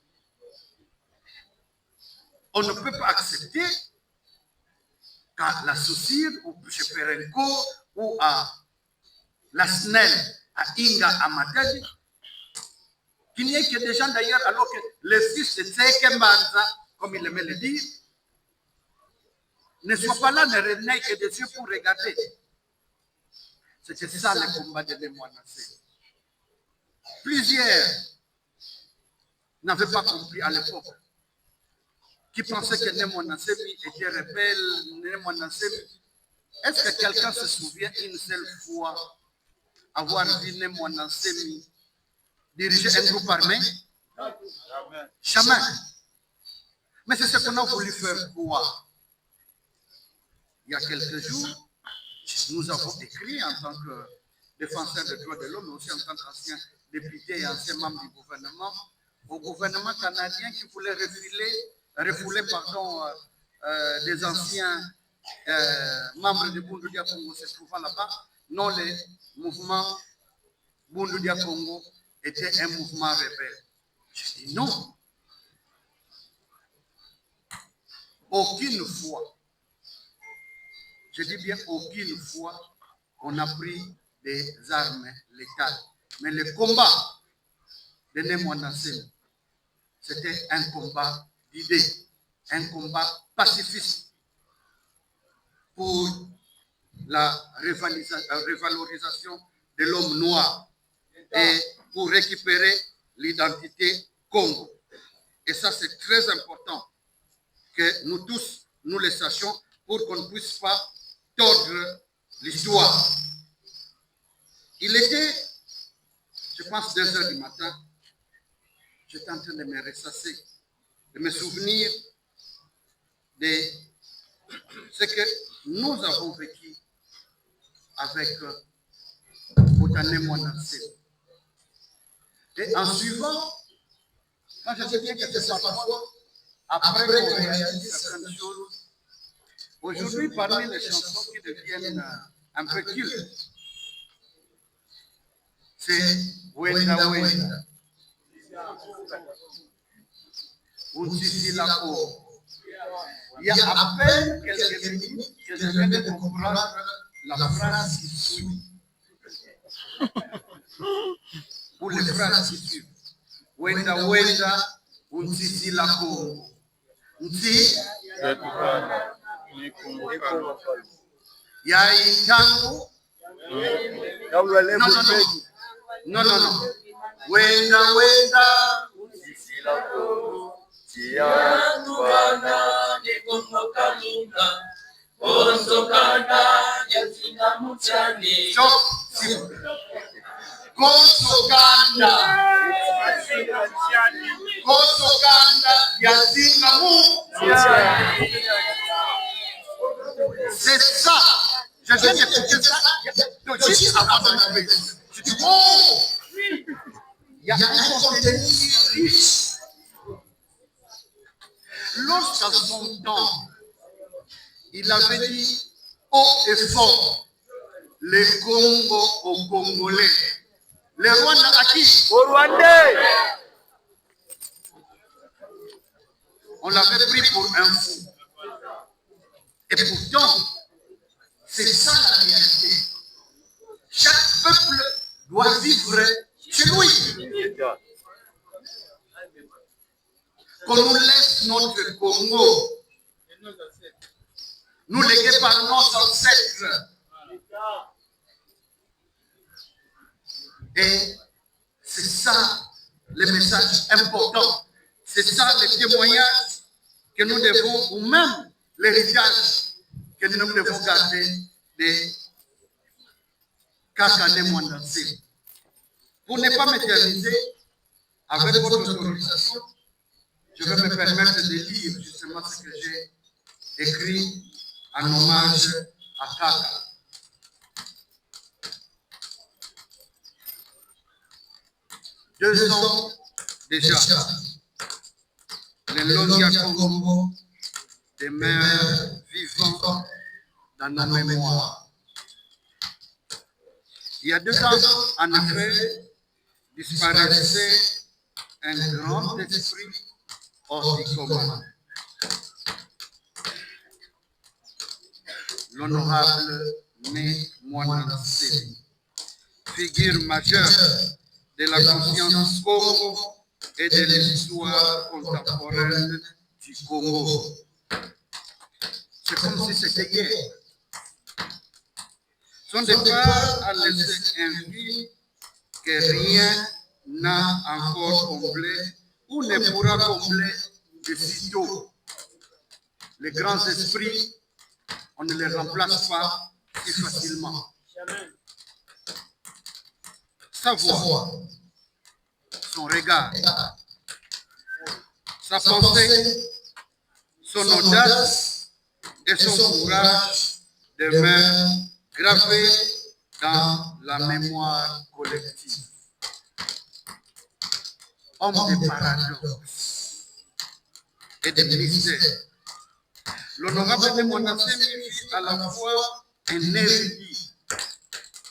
[SPEAKER 3] On ne peut pas accepter qu'à la Saucire, ou chez Perenco, ou à la SNEL, à Inga, à Matadi, qu'il n'y ait que des gens d'ailleurs, alors que les fils de Tsekembanza, comme il aimait le dire, ne soient pas là, ne renaient que des yeux pour regarder. C'était ça le combat de Némoanassé. Plusieurs n'avaient pas compris à l'époque, qui pensaient que Némoanassé était rebelle. Est-ce que quelqu'un se souvient une seule fois avoir vu Némoanassé diriger un groupe armé? Jamais. Mais c'est ce qu'on a voulu faire croire. Il y a quelques jours, nous avons écrit en tant que défenseurs des droits de l'homme, mais aussi en tant qu'anciens députés et anciens membres du gouvernement, au gouvernement canadien qui voulait refouler des anciens membres du Bundu Dia Congo se trouvant là-bas. Non, le mouvement Bundu Dia Congo était un mouvement rebelle. Je dis non. Aucune fois, je dis bien aucune fois, on a pris des armes létales. Mais le combat de Némoanassé, c'était un combat d'idées, un combat pacifiste pour la revalorisation de l'homme noir et pour récupérer l'identité Congo. Et ça, c'est très important que nous tous, nous le sachions pour qu'on ne puisse pas tordre l'histoire. Il était, je pense, 2 heures du matin, j'étais en train de me ressasser, de me souvenir de ce que nous avons vécu avec Némoanassé. Et en suivant, quand je sais bien que c'est parfois, après qu'on réalise certaines choses, aujourd'hui, parmi les chansons qui deviennent un peu cultes, c'est Wenda Wenda. Il y a à peine quelques minutes que je viens de comprendre la phrase qui suit. Pour les phrases qui suivent. Wenda Wenda, Unsisi la Congo. Nsi, Yaitango. Non. Wenda Wenda, Unsisi la Congo.
[SPEAKER 4] Tiatubana de Congo Kalunga, Konsokanda, Yazinga Mutani.
[SPEAKER 3] Konsokanda, Yazinga Mutani. je viens d'écouter ça, juste avant d'arriver. Je dis, oh, il y a un contenu riche. Lorsqu'à son temps, il avait dit haut et fort, les Congo aux Congolais. Les Rwandais à qui? Aux Rwandais. On l'avait pris pour un fou. Et pourtant, c'est ça la réalité. Chaque peuple doit vivre chez lui. Qu'on nous laisse notre Congo, nous légués par nos ancêtres. Et c'est ça le message important. C'est ça le témoignage que nous devons, ou même l'héritage que nous devons garder de Kakane Mwandansé. Pour ne pas m'éterniser, avec votre autorisation, je vais me permettre de lire justement ce que j'ai écrit en hommage à Kaka. Deux ans déjà, les Longia Congo demeurent vivants dans nos mémoires. Il y a 2 ans, en effet, disparaissait un grand esprit hors du commun. L'honorable Né Mwandansé, figure majeure de la conscience Congo et de l'histoire contemporaine du Congo. C'est comme si c'était hier. Son départ a laissé un vide que rien n'a encore comblé ou ne pourra combler de sitôt. Les grands esprits, on ne les remplace pas si facilement. Sa voix, son regard, sa pensée, son audace et son courage demeurent gravés dans la mémoire collective. Homme de paradoxe et de mystère, l'honorable de Mwandansé fut à la fois un érudit,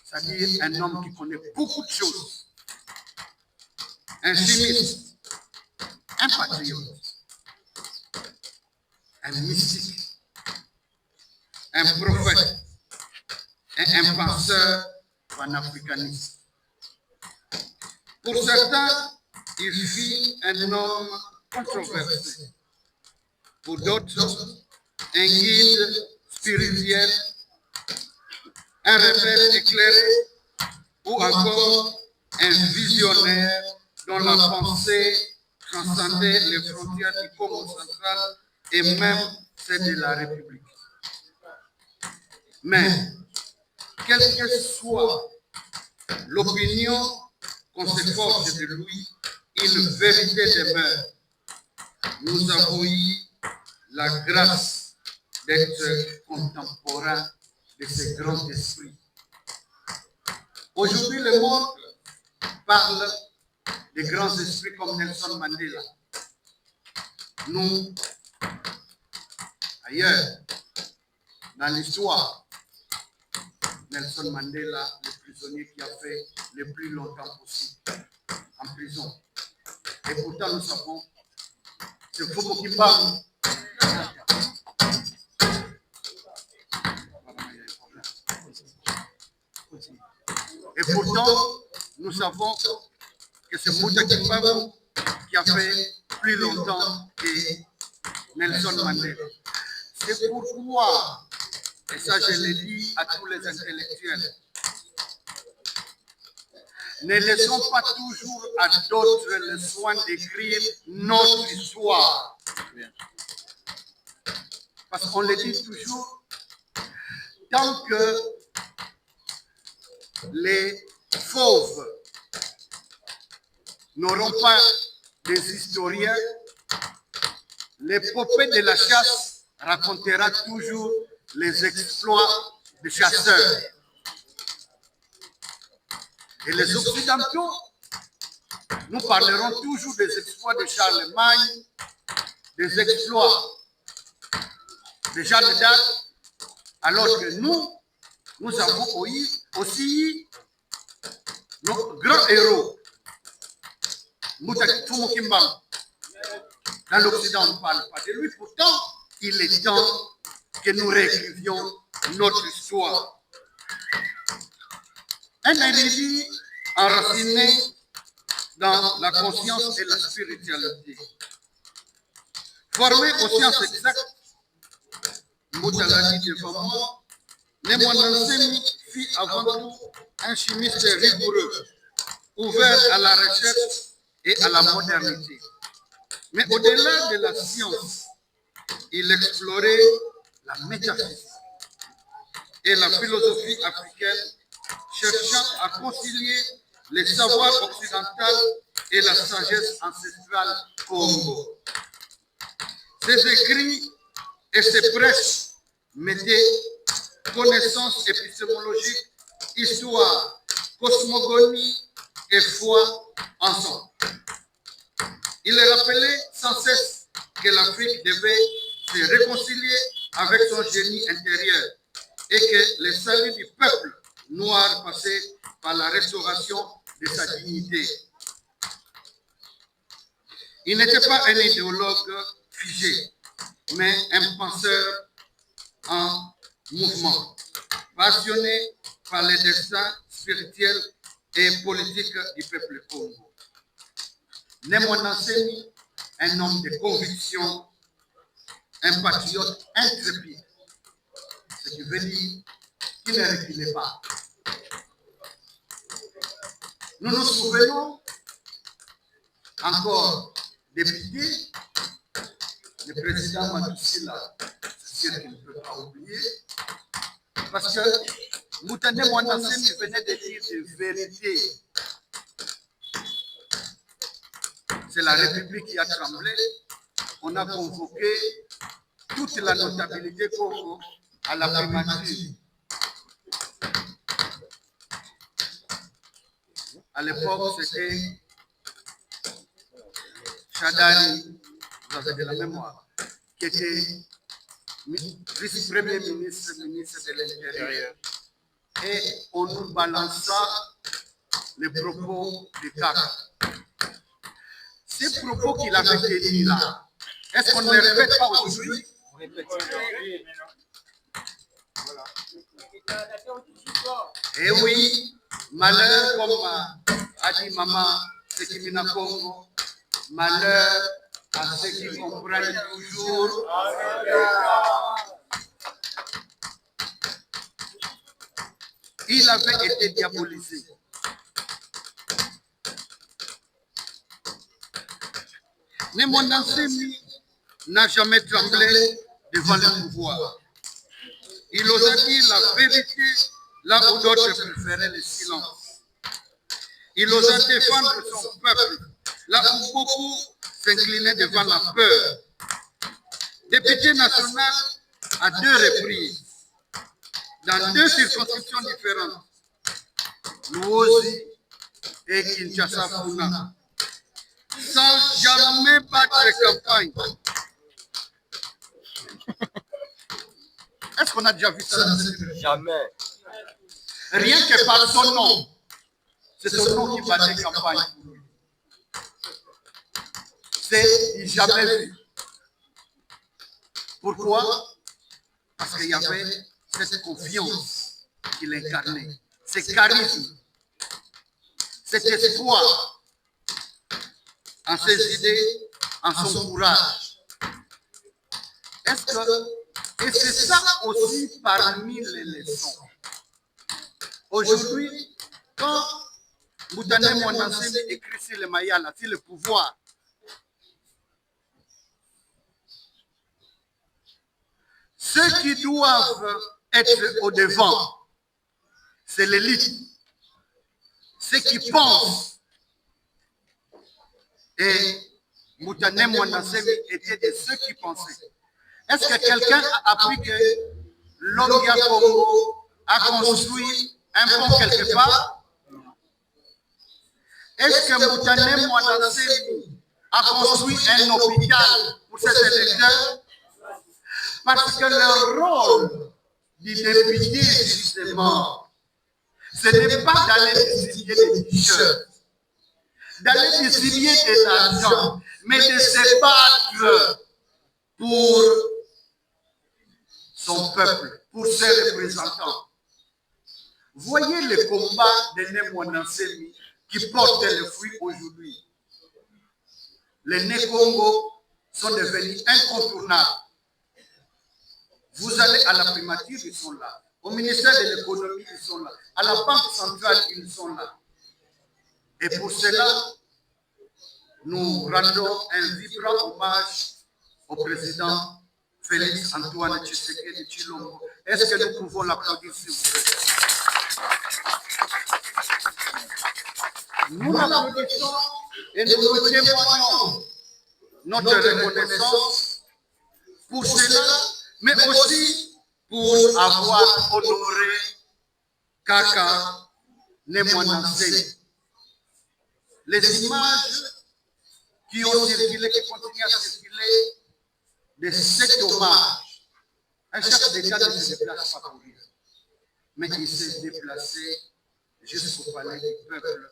[SPEAKER 3] c'est-à-dire un homme qui connaît beaucoup de choses, un chimiste, un patriote, un mystique, un prophète et un penseur panafricaniste. Pour certains, il fut un homme controversé. Pour d'autres, un guide spirituel, un rebelle éclairé ou encore un visionnaire dont la pensée transcendait les frontières du Congo central et même celles de la République. Mais, quelle que soit l'opinion qu'on se forge de lui, une vérité demeure. Nous avons eu la grâce d'être contemporains de ce grand esprit. Aujourd'hui, le monde parle de grands esprits comme Nelson Mandela. Nous, ailleurs, dans l'histoire, Nelson Mandela, le prisonnier qui a fait le plus longtemps possible en prison. Et pourtant, nous savons, c'est Fomo Kimbangu. Et pourtant, nous savons que c'est Mouta Kimbangu qui a fait plus longtemps que Nelson Mandela. C'est pourquoi, et ça je l'ai dit à tous les intellectuels, ne laissons pas toujours à d'autres le soin d'écrire notre histoire. Parce qu'on le dit toujours, tant que les fauves n'auront pas des historiens, l'épopée de la chasse racontera toujours les exploits de chasseurs. Et les Occidentaux, nous parlerons toujours des exploits de Charlemagne, des exploits de Jeanne d'Arc, alors que nous avons aussi nos grands héros. Dans l'Occident, on ne parle pas de lui. Pourtant, il est temps que nous réécrivions notre histoire. Un érudit enraciné dans la conscience et la spiritualité. Formé aux sciences exactes, Moutalani devant moi, Nemonansemi fut avant tout un chimiste rigoureux, ouvert à la recherche et à la modernité. Mais au-delà de la science, il explorait la métaphysique et la philosophie africaine, cherchant à concilier les savoirs occidentaux et la sagesse ancestrale Congo. Ses écrits et ses prêches mettaient connaissances épistémologiques, histoire, cosmogonie et foi ensemble. Il rappelait sans cesse que l'Afrique devait se réconcilier avec son génie intérieur et que le salut du peuple noir passait par la restauration de sa dignité. Il n'était pas un idéologue figé, mais un penseur en mouvement, passionné par les destins spirituels et politiques du peuple Congo. Nemonansemi, un homme de conviction, un patriote intrépide, ce qui veut dire qu'il ne reculait pas. Nous nous souvenons encore député, le président Matusila, c'est sûr qu'il ne peut pas oublier, parce que Moutane Mouanansemi venait de dire des vérités. C'est la République qui a tremblé. On a convoqué toute la notabilité Congo à la primature. À l'époque, c'était Chadari, vous avez de la mémoire, qui était vice-premier ministre, ministre de l'Intérieur. Et on nous balança les propos du CAC. Ces propos qu'il avait tenus là, est-ce qu'on ne les répète pas aujourd'hui? Eh oui, malheur comme a dit maman Sekimina Congo, malheur à ceux qui comprennent toujours. Il avait été diabolisé. Nemonansemi n'a jamais tremblé devant le pouvoir. Il osa dire la vérité là où d'autres préféraient le silence. Il osa défendre son peuple là où beaucoup s'inclinaient devant la peur. Député national à 2 reprises, dans 2 circonscriptions différentes, Luozi et Kinshasa-Funa, sans jamais battre campagne. Est-ce qu'on a déjà vu ça?
[SPEAKER 10] Jamais.
[SPEAKER 3] Rien que par son nom. C'est son nom qui battait campagne pour lui. C'est jamais vu. Pourquoi? Parce qu'il y avait cette confiance qu'il incarnait, ce charisme, cet espoir en ses idées, en son courage. Est-ce que, et c'est ça aussi parmi les leçons. Aujourd'hui, quand Moutane Mouanansemi écrit sur le Mayala, sur le pouvoir, ceux qui doivent être au devant, c'est l'élite, ceux qui pensent. Et Moutane Mouanansemi était de ceux qui pensaient. Est-ce que quelqu'un a appris que Longia Congo a construit un pont quelque part? Est-ce que Moutané Mwanasemi a construit un hôpital pour ses électeurs? Parce que le rôle du député, justement, ce n'est pas d'aller distribuer des t-shirts, d'aller distribuer de l'argent, mais de se battre pour son peuple, pour ses représentants. Voyez le combat de Némouanansemi qui porte le fruit aujourd'hui. Les Né-Congo sont devenus incontournables. Vous allez à la primature, ils sont là. Au ministère de l'économie, ils sont là. À la banque centrale, ils sont là. Et pour cela, nous rendons un vibrant hommage au président Félix Antoine Tshisekedi Tshilombo. Est-ce que nous pouvons l'applaudir, s'il vous plaît? Nous l'applaudissons et nous témoignons notre reconnaissance pour cela, mais aussi pour avoir honoré Kaka Némouanansemi. Les images qui ont circulé, qui continuent à circuler de cet hommage, un chef d'État ne se déplace pas pour rien, mais il s'est déplacé jusqu'au palais du peuple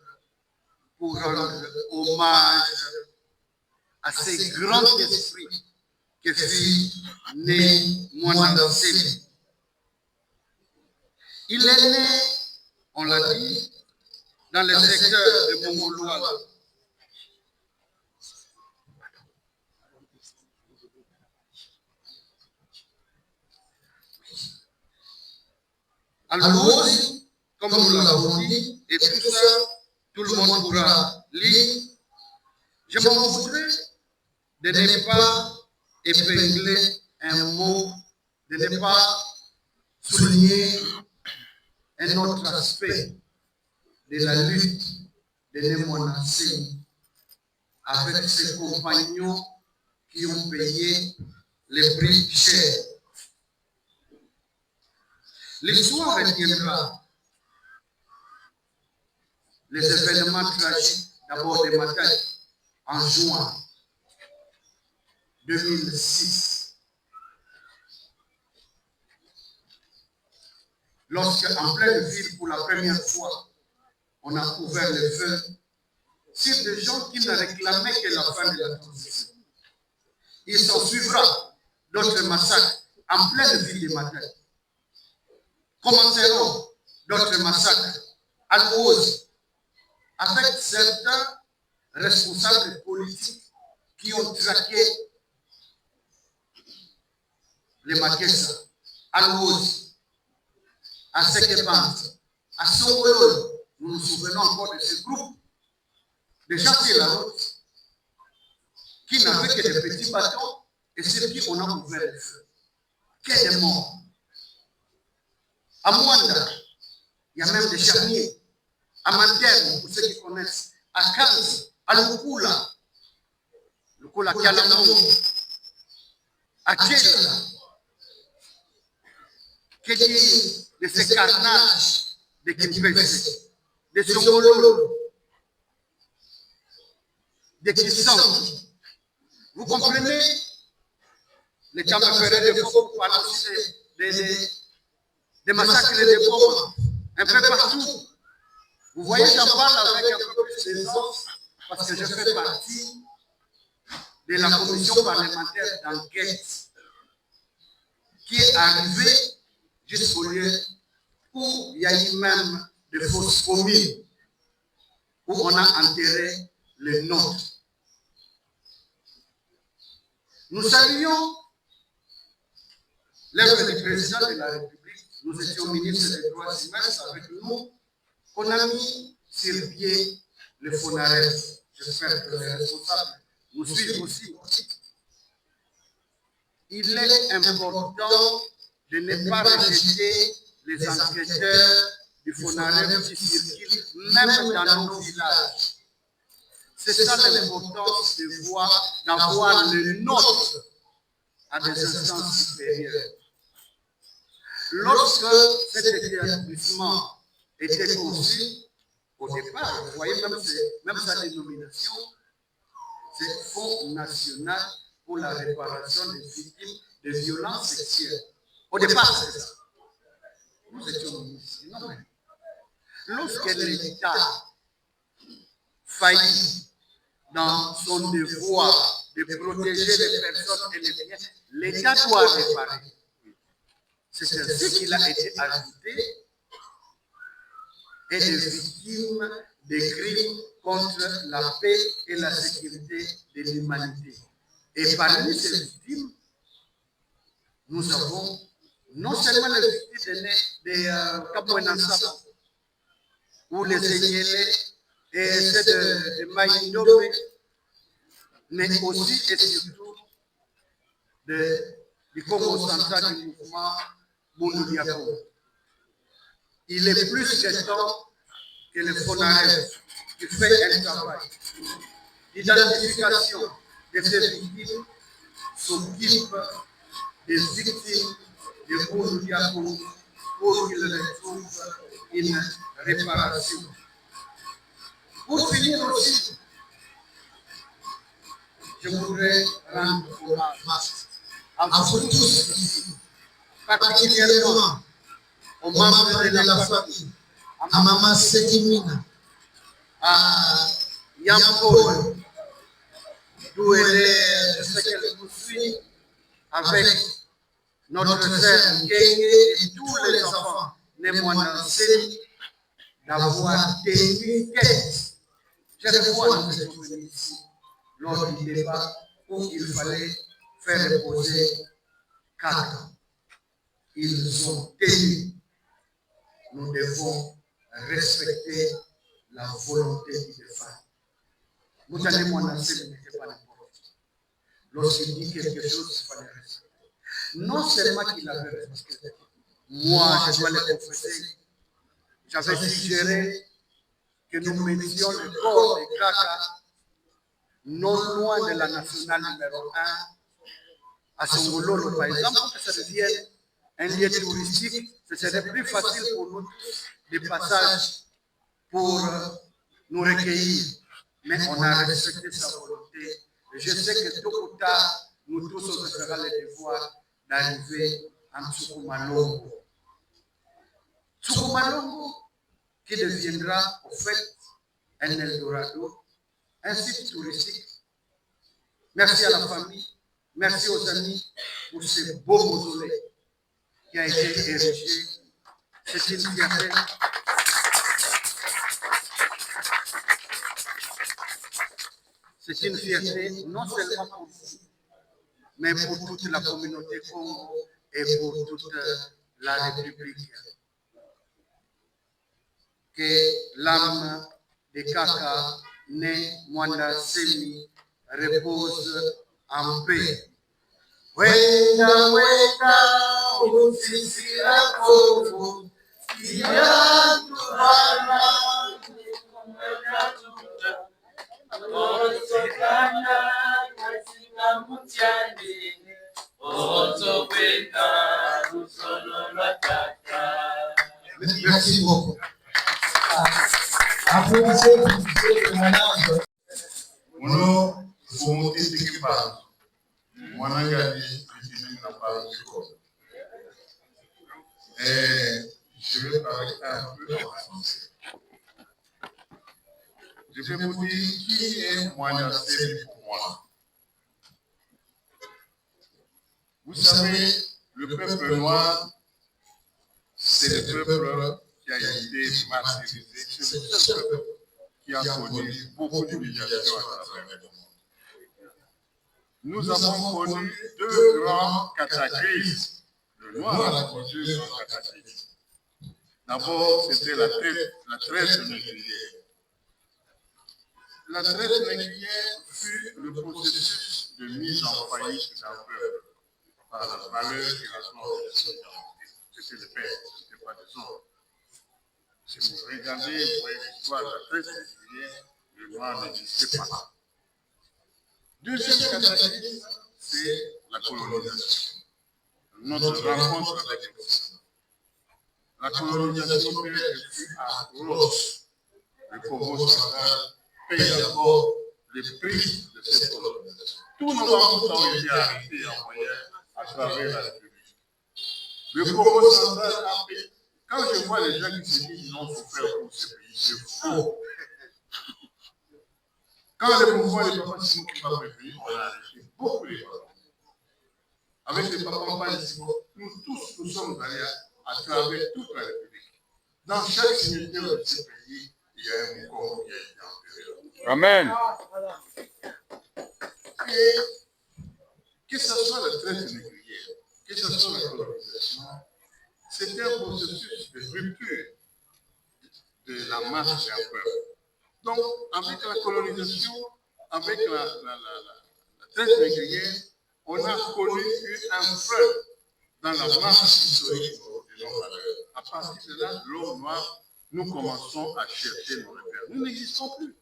[SPEAKER 3] pour rendre hommage à ces grands esprits que fut Némouanansemi. Il est né, on l'a dit, dans le secteur de Mongoloa. Alors, comme nous l'avons dit, et tout ça, tout le monde pourra lire. Je m'en voudrais de ne pas épingler un mot, de ne pas souligner un autre aspect de la lutte de Némouanansemi avec ses compagnons qui ont payé les prix chers. L'histoire retiendra les événements tragiques d'abord de Matadi en juin 2006, lorsque en pleine ville pour la première fois on a ouvert le feu sur des gens qui ne réclamaient que la fin de la transition. Il s'en suivra d'autres massacres en pleine ville de Matadi. Commenceront d'autres massacres à cause avec certains responsables politiques qui ont traqué les Makessa, à cause, à Sekebans, à Songololo. Nous nous souvenons encore de ce groupe de gens sur la route qui n'avaient que des petits bâtons et sur qui on a ouvert le feu. Quel est mort? À Mwanda, il y a même des charniers. À Manterre, pour ceux qui connaissent. À Kanzi, à Lukula Kialamou, à Tchela. Que dire de ces carnages de Kimpese, de Songololo, de Kisangi? Vous comprenez? L'État me ferait de faux pour parler aussi des massacres et des bombes un peu partout. Vous voyez, j'en parle avec un peu plus d'aisance parce que je fais partie de la commission parlementaire d'enquête qui est arrivée jusqu'au lieu où il y a eu même de fausses communes, où on a enterré les nôtres. Nous saluons l'œuvre du président de la République. Nous étions ministres des droits humains avec nous, qu'on a mis sur pied le FONAREF. J'espère que les responsables nous suivent aussi. Il est important de ne pas rejeter les enquêteurs du FONAREF qui circulent même dans nos villages. C'est ça l'importance d'avoir le nôtre à des instances supérieures. Lorsque cet établissement était conçu, au départ, vous voyez même sa dénomination, c'est Fonds national pour la réparation des victimes de violences sexuelles. Au départ, c'est ça. Nous étions ici. Non, mais lorsque l'État faillit dans son devoir de protéger les personnes et les biens, l'État doit réparer. C'est ainsi qu'il a été ajouté et des victimes des crimes contre la paix et la sécurité de l'humanité. Et parmi ces victimes, nous avons non seulement les victimes des Kabouenansa ou les Enyele et ceux de Maïndobe, mais aussi et surtout du Congo central du mouvement Boundou-Diako. Il est plus que temps que le FONAREF, qui fait un travail d'identification de ces victimes, s'occupe des victimes de Boundou-Diako pour qu'ils retrouvent une réparation. Pour finir aussi, je voudrais rendre hommage à vous tous ici, particulièrement aux membres de la famille, à Maman Sekimina, à Yampol, d'où elle est, je sais qu'elle nous suit, avec notre sœur Kenge et tous les enfants Némoanansé, d'avoir tenu tête. Chaque fois, nous étions venus ici, lors du débat où il fallait faire reposer Kaka. Ils ont tenu. Nous devons respecter la volonté du défunt. Vous allez m'annoncer, n'était pas n'importe qui. Lorsqu'il dit quelque chose, il fallait respecter. Non seulement qu'il avait respecté, moi, je dois le confesser, j'avais suggéré que nous mettions le corps de Kaka non loin de la nationale numéro 1 à Songololo, par exemple, pour que ça devienne un lieu touristique. Ce serait plus facile pour nous des passages pour nous recueillir. Mais on a respecté sa volonté. Et je sais que tôt ou tard, nous tous, on se fera le devoir d'arriver en Tsukumalongo. Tsukumalongo, qui deviendra, au fait, un Eldorado, un site touristique. Merci à la famille, merci aux amis pour ce beau mausolée qui a été érigé. C'est une fierté. C'est une fierté non seulement pour vous, mais pour toute la communauté Congo et pour toute la République. Que l'âme de Kaka, né Mwanda Semi, repose en paix. Wenda wenda usisira kovu yatubana
[SPEAKER 4] Otokana kasinga mutiani Otopenda usolo lwatata.
[SPEAKER 3] Merci beaucoup.
[SPEAKER 10] Applaudissez pour le témoignage.
[SPEAKER 2] Mono, il faut monter ce qui parle. Moi, je n'a pas je vais parler un peu en français. Je vais vous dire qui est Mwanda Semi pour moi. Vous savez, le peuple noir, c'est le peuple qui a été martyrisé, c'est le seul peuple qui a connu beaucoup d'humiliations à travers le monde. Nous avons connu deux grands cataclysmes. Le noir a connu deux grands cataclysmes. D'abord, c'était la traite négrière. La traite négrière fut le processus de mise en faillite d'un peuple par la valeur et la mort de son identité. C'était le père, ce n'était pas des hommes. Si vous regardez l'histoire de la traite négrière, le noir n'existait pas. Deuxième cataclysme, c'est la colonisation. Notre rencontre avec l'Occident. la colonisation paie des flux atroces. Le Congo central paye d'abord les prix de cette colonisation. Tous nos banques ont été arrêtés et envoyés à travers la République. Le Congo central a payé. Quand je vois les gens qui se disent qu'ils ont souffert pour ce pays, c'est faux. Quand le mouvement des papas Simon qui m'a prévenu, on a arrêté beaucoup les papas. Avec les papas Simon, nous tous, nous sommes allés à travers toute la République. Dans chaque cimetière de ce pays, il y a un Congo qui a été enterré.
[SPEAKER 11] Amen.
[SPEAKER 2] Et que ce soit la traite négrière, que ce soit la colonisation, c'était un processus de rupture de la masse d'un peuple. Donc, avec la colonisation, avec la traite négrière, on a connu un frein dans la masse historique de nos valeurs. À partir de là, l'homme noir, nous commençons à chercher nos repères. Nous n'existons plus.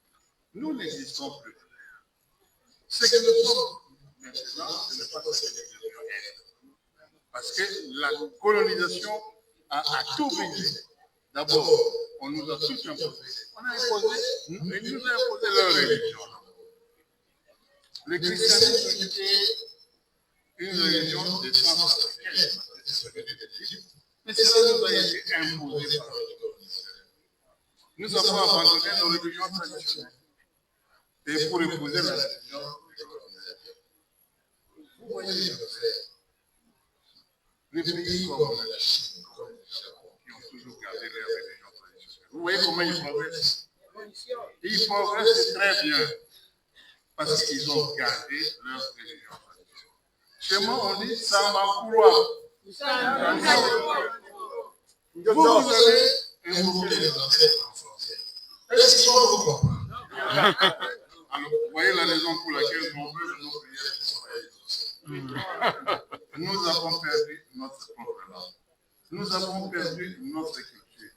[SPEAKER 2] Nous n'existons plus. Ce que nous sommes maintenant, ce n'est pas ce que nous devions être. Parce que la colonisation a tout brisé. D'abord, on nous a tout imposé. On a imposé, ils nous ont imposé leur religion. Le christianisme était une religion de sens africaine, mais cela nous a été imposé par les colonisateurs. Nous avons abandonné nos religions traditionnelles et pour épouser la religion des colonisateurs. Vous voyez les affaires. Les pays comme la Chine, comme le Japon, qui ont toujours gardé leur religion traditionnelle. Vous voyez comment ils progressent. Ils progressent très bien parce qu'ils ont gardé leur religion traditionnelle. Chez moi, on dit Samakoua. Vous allez invoquer les ancêtres en français. Est-ce qu'ils vont vous comprendre? Alors, vous voyez la raison pour laquelle nombreux de nos prières ne sont pas exaucées. Nous avons perdu notre propre langue. Nous avons perdu notre culture.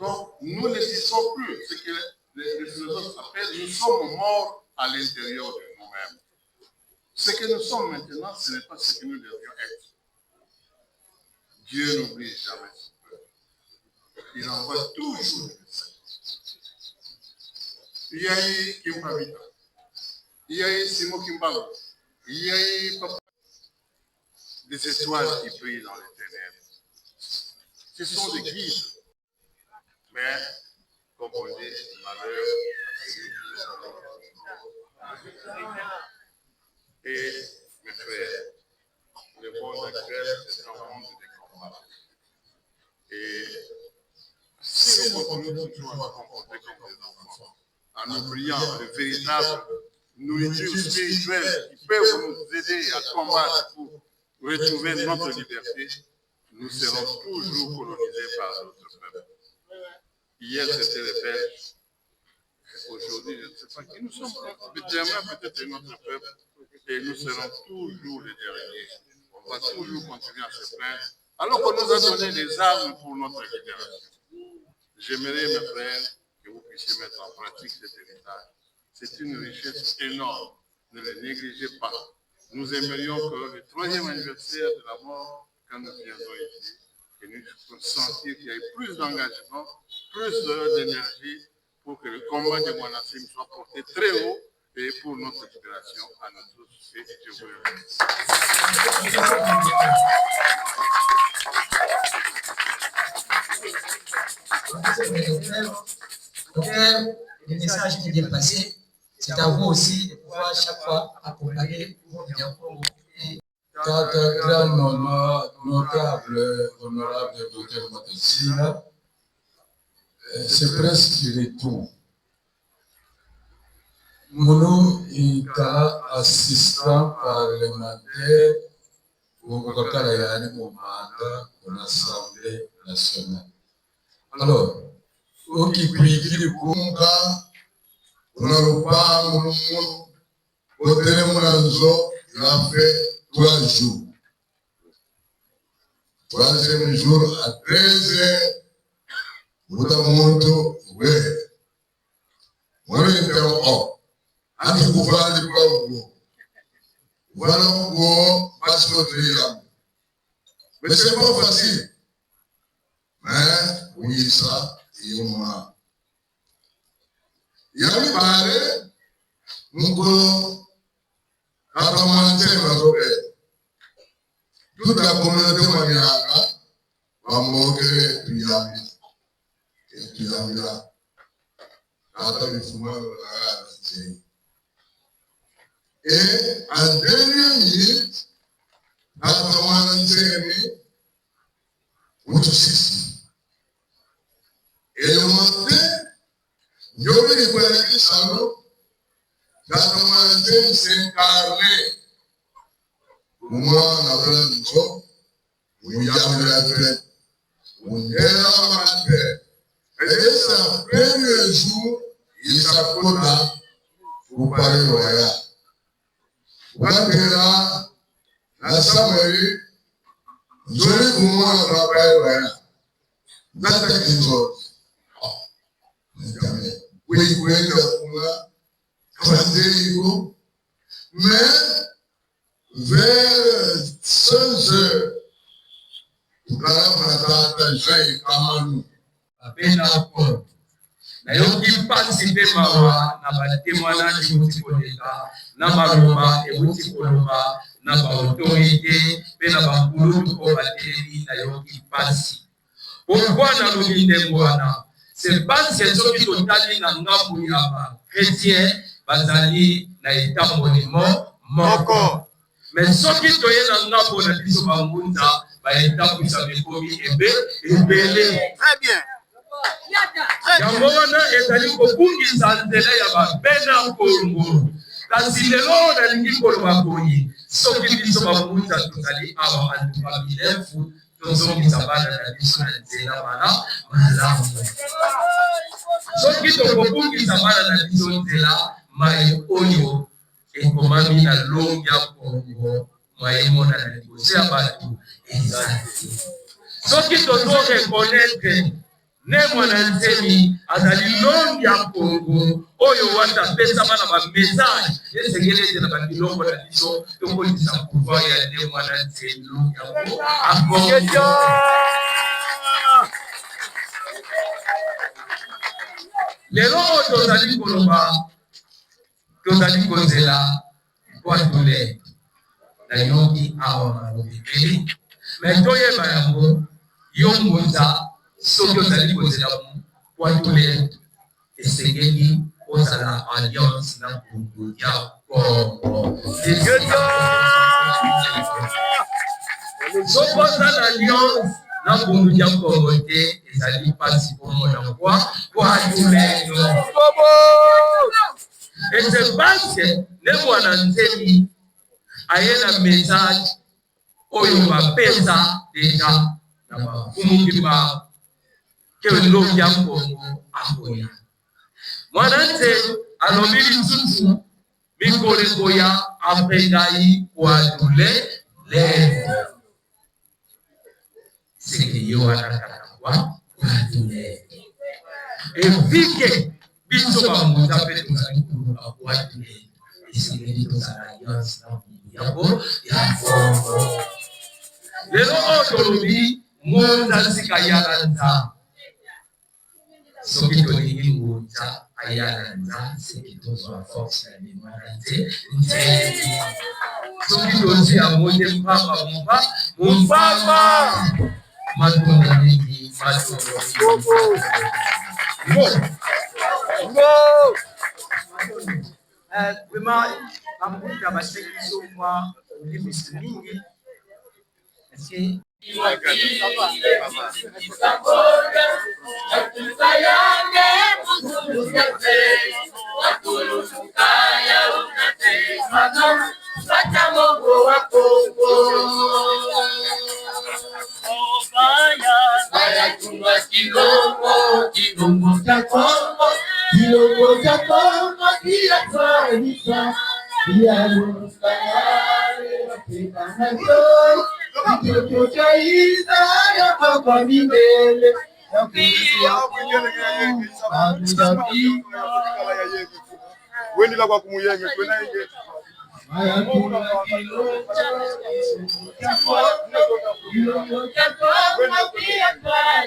[SPEAKER 2] Donc, nous n'existons plus. Ce que les philosophes appellent, nous sommes morts à l'intérieur de nous-mêmes. Ce que nous sommes maintenant, ce n'est pas ce que nous devions être. Dieu n'oublie jamais son peuple. Il envoie toujours des messages. Il y a eu Kimpavita. Il y a eu Simo Kimbago. Il y a eu Papa. Des étoiles qui brillent dans les ténèbres. Ce sont des guides. Mais, comme on dit, malheur à celui qui le Et, mes frères, le monde actuel, c'est un monde de combat. Et si nous continuons toujours à nous comporter comme des enfants, en oubliant le véritable nourriture spirituelle qui peut nous aider à combattre pour retrouver notre liberté, nous serons toujours colonisés par d'autres peuples. Hier, c'était les Belges. Aujourd'hui, je ne sais pas qui nous sommes. Demain, peut-être c'est notre peuple. Et nous serons toujours les derniers. On va toujours continuer à se plaindre. Alors qu'on nous a donné des armes pour notre libération. J'aimerais, mes frères, que vous puissiez mettre en pratique cet héritage. C'est une richesse énorme. Ne le négligez pas. Nous aimerions que le 3e anniversaire de la mort, quand nous viendrons ici, que nous puissions sentir qu'il y ait plus d'engagement, plus d'énergie pour que le combat de Mwanassim soit porté très haut et pour notre libération à nous tous. Et je vous remercie.
[SPEAKER 5] Le message qui vient passer, c'est à vous aussi de pouvoir chaque fois accompagner vos biens Congo.
[SPEAKER 12] Tata grand mama notable, honorable Dr Matessina, c'est presque le tout. Mono Inka, assistant parlementaire au Kakarayane au mandat de l'Assemblée nationale. Alors, au qui prie le Kumba, on a le pas au télémonanzo, il a fait 3 jours. 3e jour à 13h, Moutamonto, ouais. On est en Anti Koufali Pau. Voilà où passe notre vie. Mais c'est pas facile. mais oui, ça, et moi. Il y a eu parlé, nous connaissons, quand on mange, toute la communauté maniaque va montrer pyramide. Et pyramide là, quand on et en dernière minute, quand on mange, on se et le matin, nous avons dit que ça nous, quand on mange, c'est carré. Moi, on a plein de choses. On y a plein de choses. On est là, et c'est le premier jour, il s'accorde là pour parler au royal. Quand il est là, la Samarie, je vais pour moi, on va parler au royal. That's quelque chose. Oui, oui, mais vers 16 heures,
[SPEAKER 1] nayoki participe mawa na batémoignage euti koleka na maloba euti koloba na baautorité mpe na bakulutu oyo batelemi nayoki pasi pourkui nalobi ndenge wana c'est pasi soki totali na ngambu ya bachrétien bazali na état-monimo moko mais soki toye na ngambu na biso bangunda baétat-kwisa bekomi ebele.
[SPEAKER 3] Très bien.
[SPEAKER 1] yango wana ezali kobungisa nzela ya babena kongo kasi lelo nalingi koloba boye soki biso bangunda tozali awa anduka milefu tozongisa bana na biso na nzela wana malamu soki tokobungisa bana na biso nzela mai oyo ekomami na longi ya kongo mwaemona na liboso ya bato ezali soki tozorekonetre ne mwana nzemi azali longi ya kongo oyo wata pesa bana bamessage esengeli ete na babiloko na biso tokolisa pouvoir ya ne mwana nzemi longi yango akongo lelo oyo tozali koloba tozali kozela bwatule nayoki awa malobi ebele me toyeba yango yo ngunza soki ozali kozela bwatule esengeli ozala alliance na kungu ya kongo soki ozala alliance na kungu ya kongo te ezali mpasi komona kwa bwatule et c'est parce que ne mwana nzemi aye na message oyo bapesa deja na bafumuki ba ke longi ya kongo akoya mwana nzemi alobi lisusu mikolo ekoya apres ngai koadule leve seke ye wana kaka koadule evike biso bamuza mpe tozali koluka koadule esengeli tozala alliance na yango ya kongo lelo oyo tolobi ngonza nsika yala nzambe soki tolingi ngonza ayala nzambe seki tozwa force ya limwana nzemi soki tozi yango te mpamba mompamba matongo mingi
[SPEAKER 3] Vraiment, Abuja basekiso mwa limisi mingi. Merci.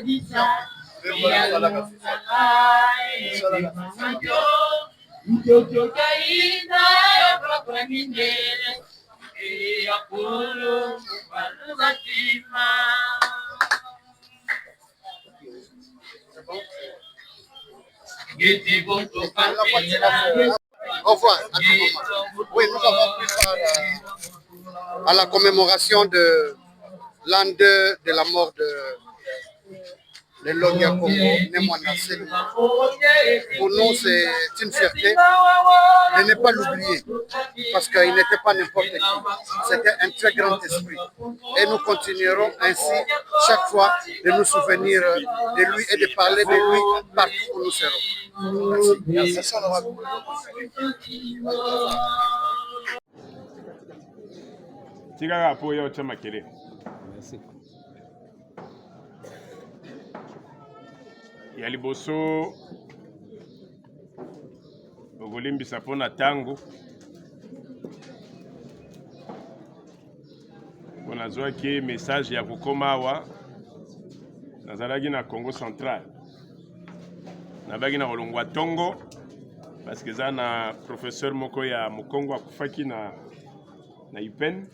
[SPEAKER 4] Adisa, Mtoto kaida ya papa nindele, ya kulu kupanuza tima. Geti boto kapela.
[SPEAKER 3] Au revoir. Oui, nous avons pris part à la commémoration de l'an 2 de la mort de Logia Congo, Némoana Seni. Pour nous, c'est une fierté de ne pas l'oublier, parce qu'il n'était pas n'importe qui. C'était un très grand esprit. Et nous continuerons ainsi chaque fois de nous souvenir de lui et de parler de lui partout où nous serons. Merci. Merci, honorable.
[SPEAKER 11] Merci. Ya liboso okolimbisa mpona ntango mpo nazwaki message ya kokoma awa nazalaki na Congo Central nabaki na kolongwa ntongo parce que eza na professeur moko ya mokongo akufaki na UPEN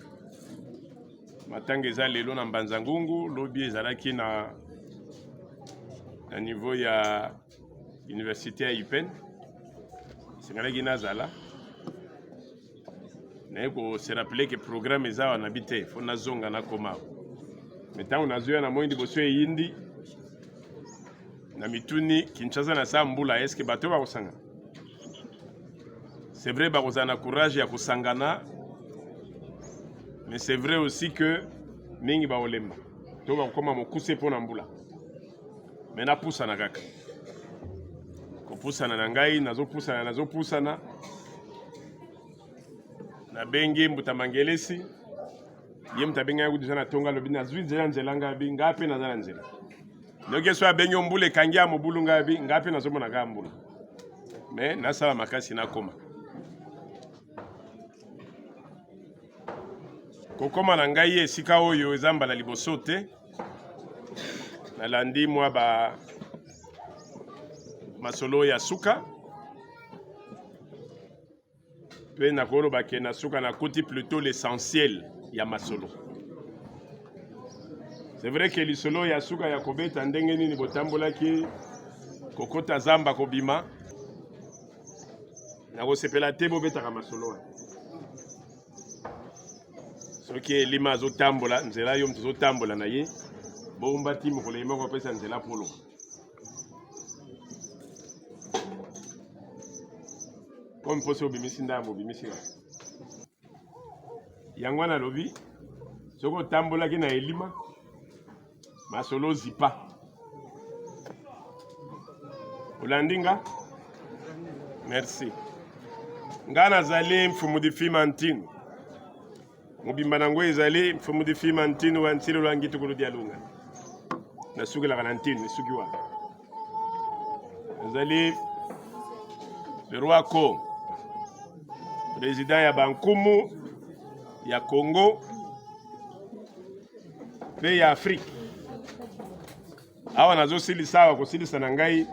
[SPEAKER 11] matanga eza lelo na Mbanza Ngungu lobi ezalaki na niveau ya université ya UPEN sengalaki nazala naye se rappeler que programme eza wana bi te fo nazonga nakoma me ntango nazoya na moi liboso eyindi na mituni Kinshasa na sa mbula eske bato bakosanga c'est vrai bakozala na courage ya kosangana mais c'est vrai aussi que mingi baolemba to bakokoma mokuse mpo na mbula me napusana kaka kopusana na ngai nazopusana nabengi Mbuta Mangelesi ye mutu abengi yango deja na tonga alobi nazwi nzela nzela ngai abi ngai mpe naza na nzela noki so abengi yo mbula ekangi ya mobulu ngai abi ngai mpe nazomona kaka mbula me nasala makasi nakoma kokoma na ngai esika oyo eza mbala liboso te nalandi mwa masolo ya suka pe nakoloba ke na suka nakuti plutôt l'essentiel ya masolo. C'est vrai que lisolo ya suka ya kobeta ndenge nini botambolaki kokota zamba kobima nakosepela te bobetaka masolo soki elima azotambola nzela yo mutu azotambola na ye bombati mokolo ye moko apesa nzela polo comme mposo obimisi ndambo obimisi yango wana alobi soki otambolaki na elima masolo zipa olandi nga merci nga nazali mfumudi Fimantine mobimba nango ezali mfumudi Fimantine wa ntilo lwa ngiti kolo dialunga nasukelaka na ntine esuki wana ezali le roi Ko président ya bankumu ya Congo pe ya Afrique awa nazosilisa awa kosilisa na ngai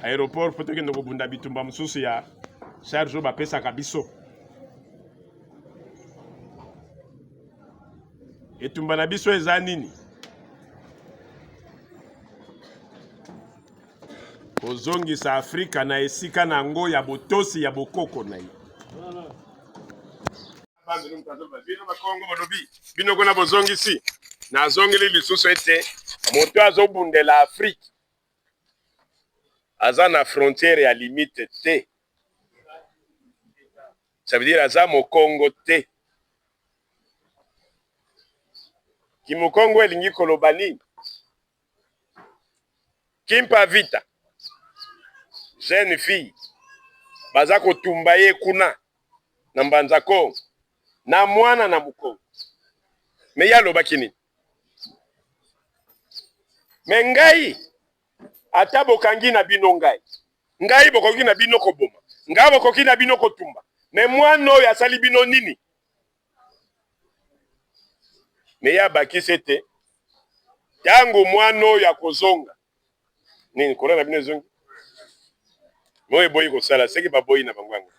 [SPEAKER 11] aéroport po tokende kobunda bitumba mosusu ya charge oyo bapesaka biso etumba na biso eza nini kozongisa Afrika na esika na yango ya botosi ya bokoko na ye bino kona bozongisi nazongeli lisusu ete moto azobundela Afrique aza na frontière ya limite te ça veut dire aza mokongo te ki mokongo elingi koloba nini kimpa vita jeune fille baza kotumba ye kuna na Mbanza Kongo na mwana na Mukongo me ya lobaki nini me ngai ata bokangi na bino ngai bokoki na bino koboma ngai bokoki na bino kotumba me mwana oyo asali bino nini me ya bakisi ete tangu mwana oyo akozonga nini kola na bino ezongi moyo eboyi kosala seki baboyi na bango yango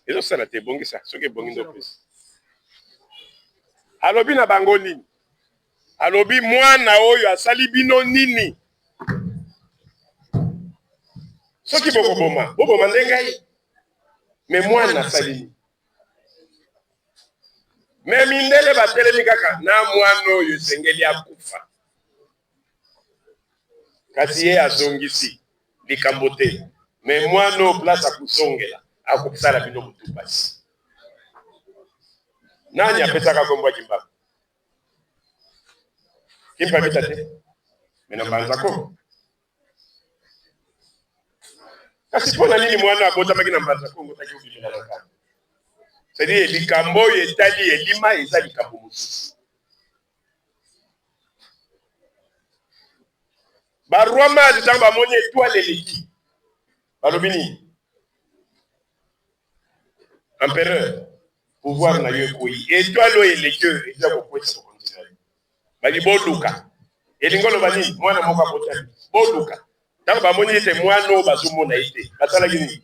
[SPEAKER 11] ezosala te ebongisa soki ebongi ndo pesi alobi na bango nini alobi mwana oyo asali bino nini soki boboma nde ngai me mwana asali nini me mindele batelemi kaka na mwana oyo esengeli akufa kasi ye azongisi likambo te me mwana oyo place akozongela akosala bino motu pasi nani apesaka kombo ya Kimpa? Kimpa bita te mena mbanza ko kasi mpona nini mwana abotamaki na mbanza kongo taki obimela na kaka c'est-à-dire likambo oyo etali elima eza likambo mosusu barwa mage ntango bamoni etwale eleki balobi nini empereur pouvoir na yo ekoyi etwale oyo eleki oyo eza kokwetisa kokontinua bali boluka elingi oloba nini mwana moko abotami boluka ntango bamoni ete mwana oyo bazomona ye te basalaki nini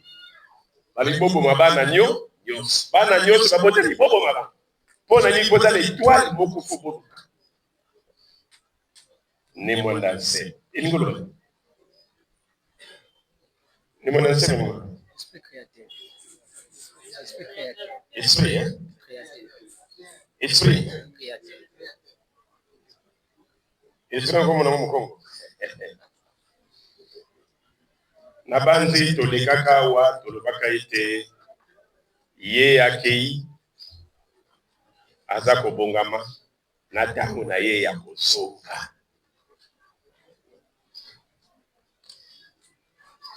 [SPEAKER 11] bali boboma bana nyonso bana nyonso babotami boboma bango mpona nini bozala etwale moko fo boluka ne mwanda nsele elingi oloba ne mwanda nsele elingi esprit, hein? Esprit. Esprit comme na Congo. Na banzi tolekaka wa tolobaka ete ye akei aza kobongama na ntango na ye ya kosonga.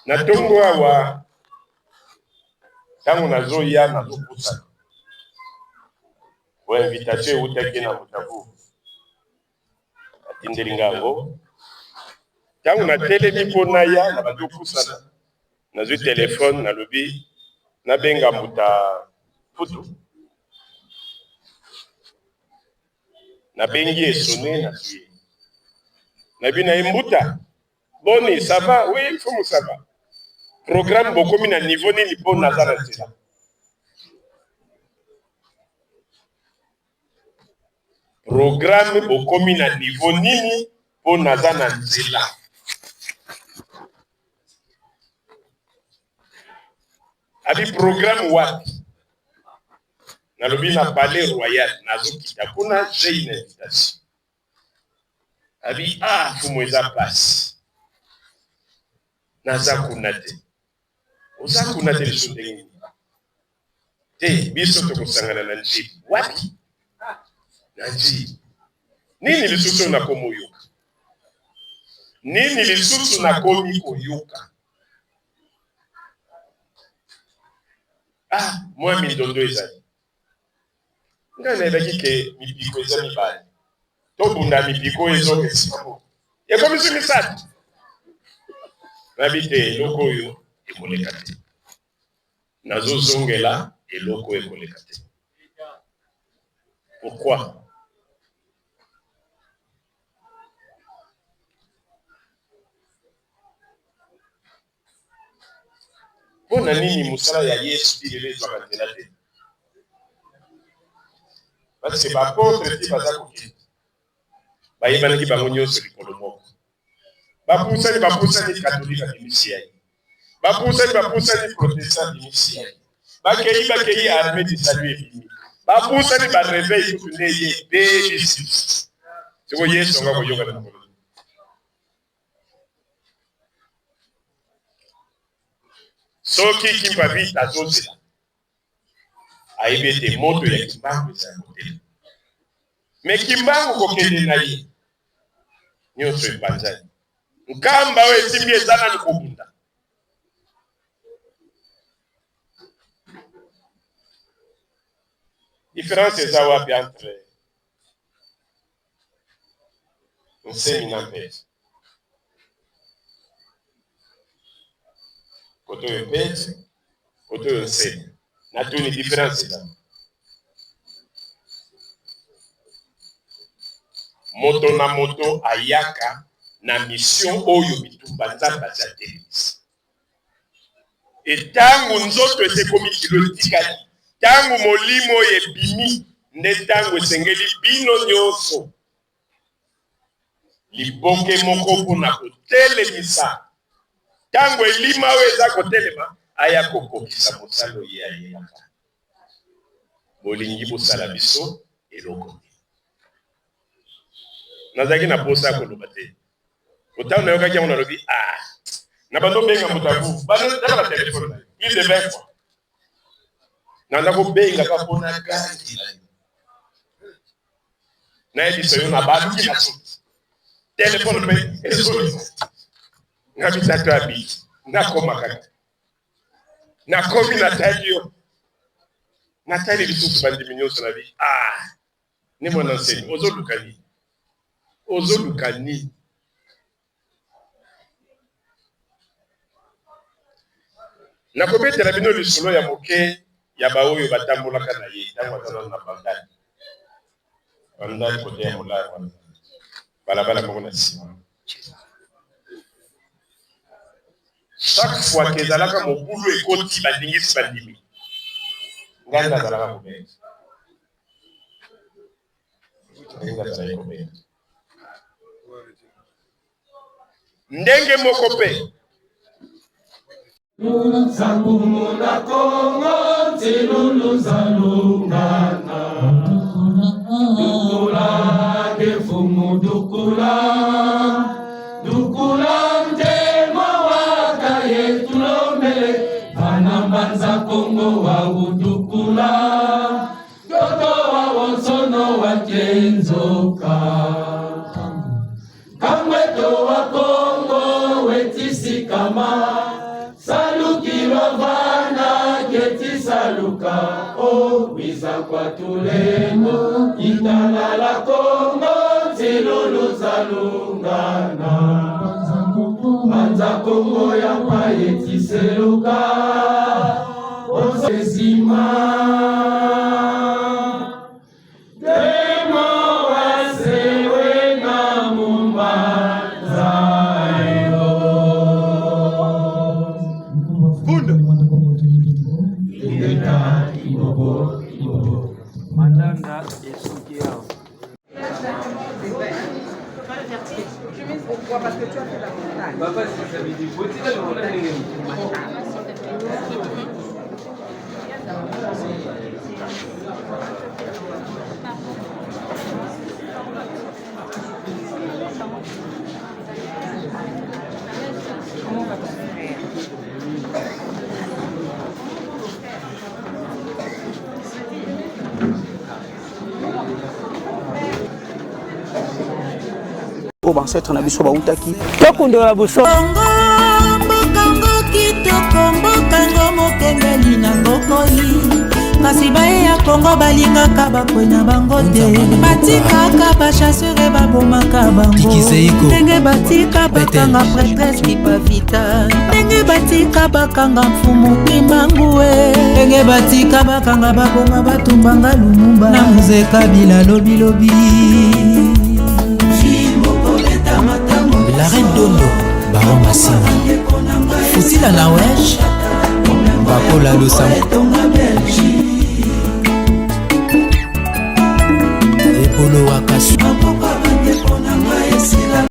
[SPEAKER 11] Na tongo awa ntango nazoya nazopusana po invitation eutaki na Mutavu atindeli ngango ntango natelemi mpo naya na bazopusana nazwi telefone nalobi nabenga Muta Futu nabengi esone nazwi nabi na Mbuta boni ça va oui fomu ça va programme bokomi na niveau nini mpo naza na nzela programme bokomi na niveau nini mpo naza na nzela abi programme wapi nalobi na Palais Royal nazokita kuna j'ai une invitation abi fumu eza pasi naza kuna te oza kuna te liso ndenge nini te biso tokosangana na njibi wapi na njibi nini lisusu nakomi oyoka nini lisusu nakomi koyoka mwa mindondo ezali ngai nayebaki ke mipiko eza mibale tobunda mipiko ezokesika moko ekomisi misato nabi te eloko oyo ekoleka te nazozongela eloko oyo ekoleka te pourquoi mpona nini mosala ya Yesu bilelo ezwaka nzela te parce que baapôtre ti baza kokende bayebanaki bango nyonso likolo moko bapusani katolika bimisi ya ye bapusani protestant bimisi ya ye bakei armée du salut ebimi bapusani bareveil kutu nde ye bebisi siko Yesu anga koyoka na mokolo soki Kimpa vita azozela ayebi ete moto ya kimbangu eza ya kotela me kimbangu kokende na ye nyonso epanzani nkamba oyo esimbi eza nani kobunda différence eza wapi entre nsemi na mpete koto oyo mpete koto oyo nsemi natuni différence eza moto na moto ayaka na mission oyo bitumba nzambe azatelemisa. Etangu nzoto esekomi kilo tikali, tangu molimo ebimi nde tangu esengeli bino nyonso liboke moko mpona kotelemisa. Tangu elima oyo eza kotelema aya kokokisa mosalo ye ayelaka. Bolingi bosala biso eloko te. Nazaki na posa koloba te. Otana yokaki yango nalobi na bando benga mutabu bano dala telefone il de 20 fois. Nanda ko benga ka pona gandi na ebiso yo na badu ki na telefone be ezolo ngabi tatabi na koma kaka na komi na talio na tali biso bandi minyo na bi ni mwana nseni ozolukani na kobetela bino lisolo ya moke ya baoyo batambolaka na ye ntango azala na bandali kote ya molaa balabala moko na nsima. Chaque fois kezalaka mobulu ekoti bandingisi bandimi nganda azalaka kobeta ndenge moko pe
[SPEAKER 4] Sangumuna Kongo Tilulu Zalungana Dukula Gefumu Dukula Ndema Waka Yetulomele Vanambanza Kongo wa Udukula Dodo wa Wonsono wa Kenzoka Kamweto wa Kongo Wetisi Kama Saluki Rovana Geti Saluka Wiza kwa Tulemo Itala la Kongo Zilulu Zalungana Manza Kongo ya Mayeti Seluka Ozezima Demo Wasewe na Mumbaza
[SPEAKER 13] Mandanda esuki yao.
[SPEAKER 8] Chemise pourquoi? Parce que tu as fait la montagne.
[SPEAKER 13] Papa, si ça veut dire faut tirer la montagne.
[SPEAKER 8] Comment va-t-on faire?
[SPEAKER 5] Ancêtre na biso bautaki tokundola buso
[SPEAKER 14] mbokango kitoko mbokango mokengeli na ngokoli kasi baye ya Kongo balingaka bakwena bango te batikaka bachasseur babomaka bango ndenge batika bakanga prêtresse kipavita ndenge batika bakanga mfumu kimbangue ndenge batika bakanga baboma batumbanga lumumba na muzeka bila lobilobi.
[SPEAKER 5] La reine Dondo, Baron Massima Foutila Nawesh Bakola Lusam Epolo Wakasu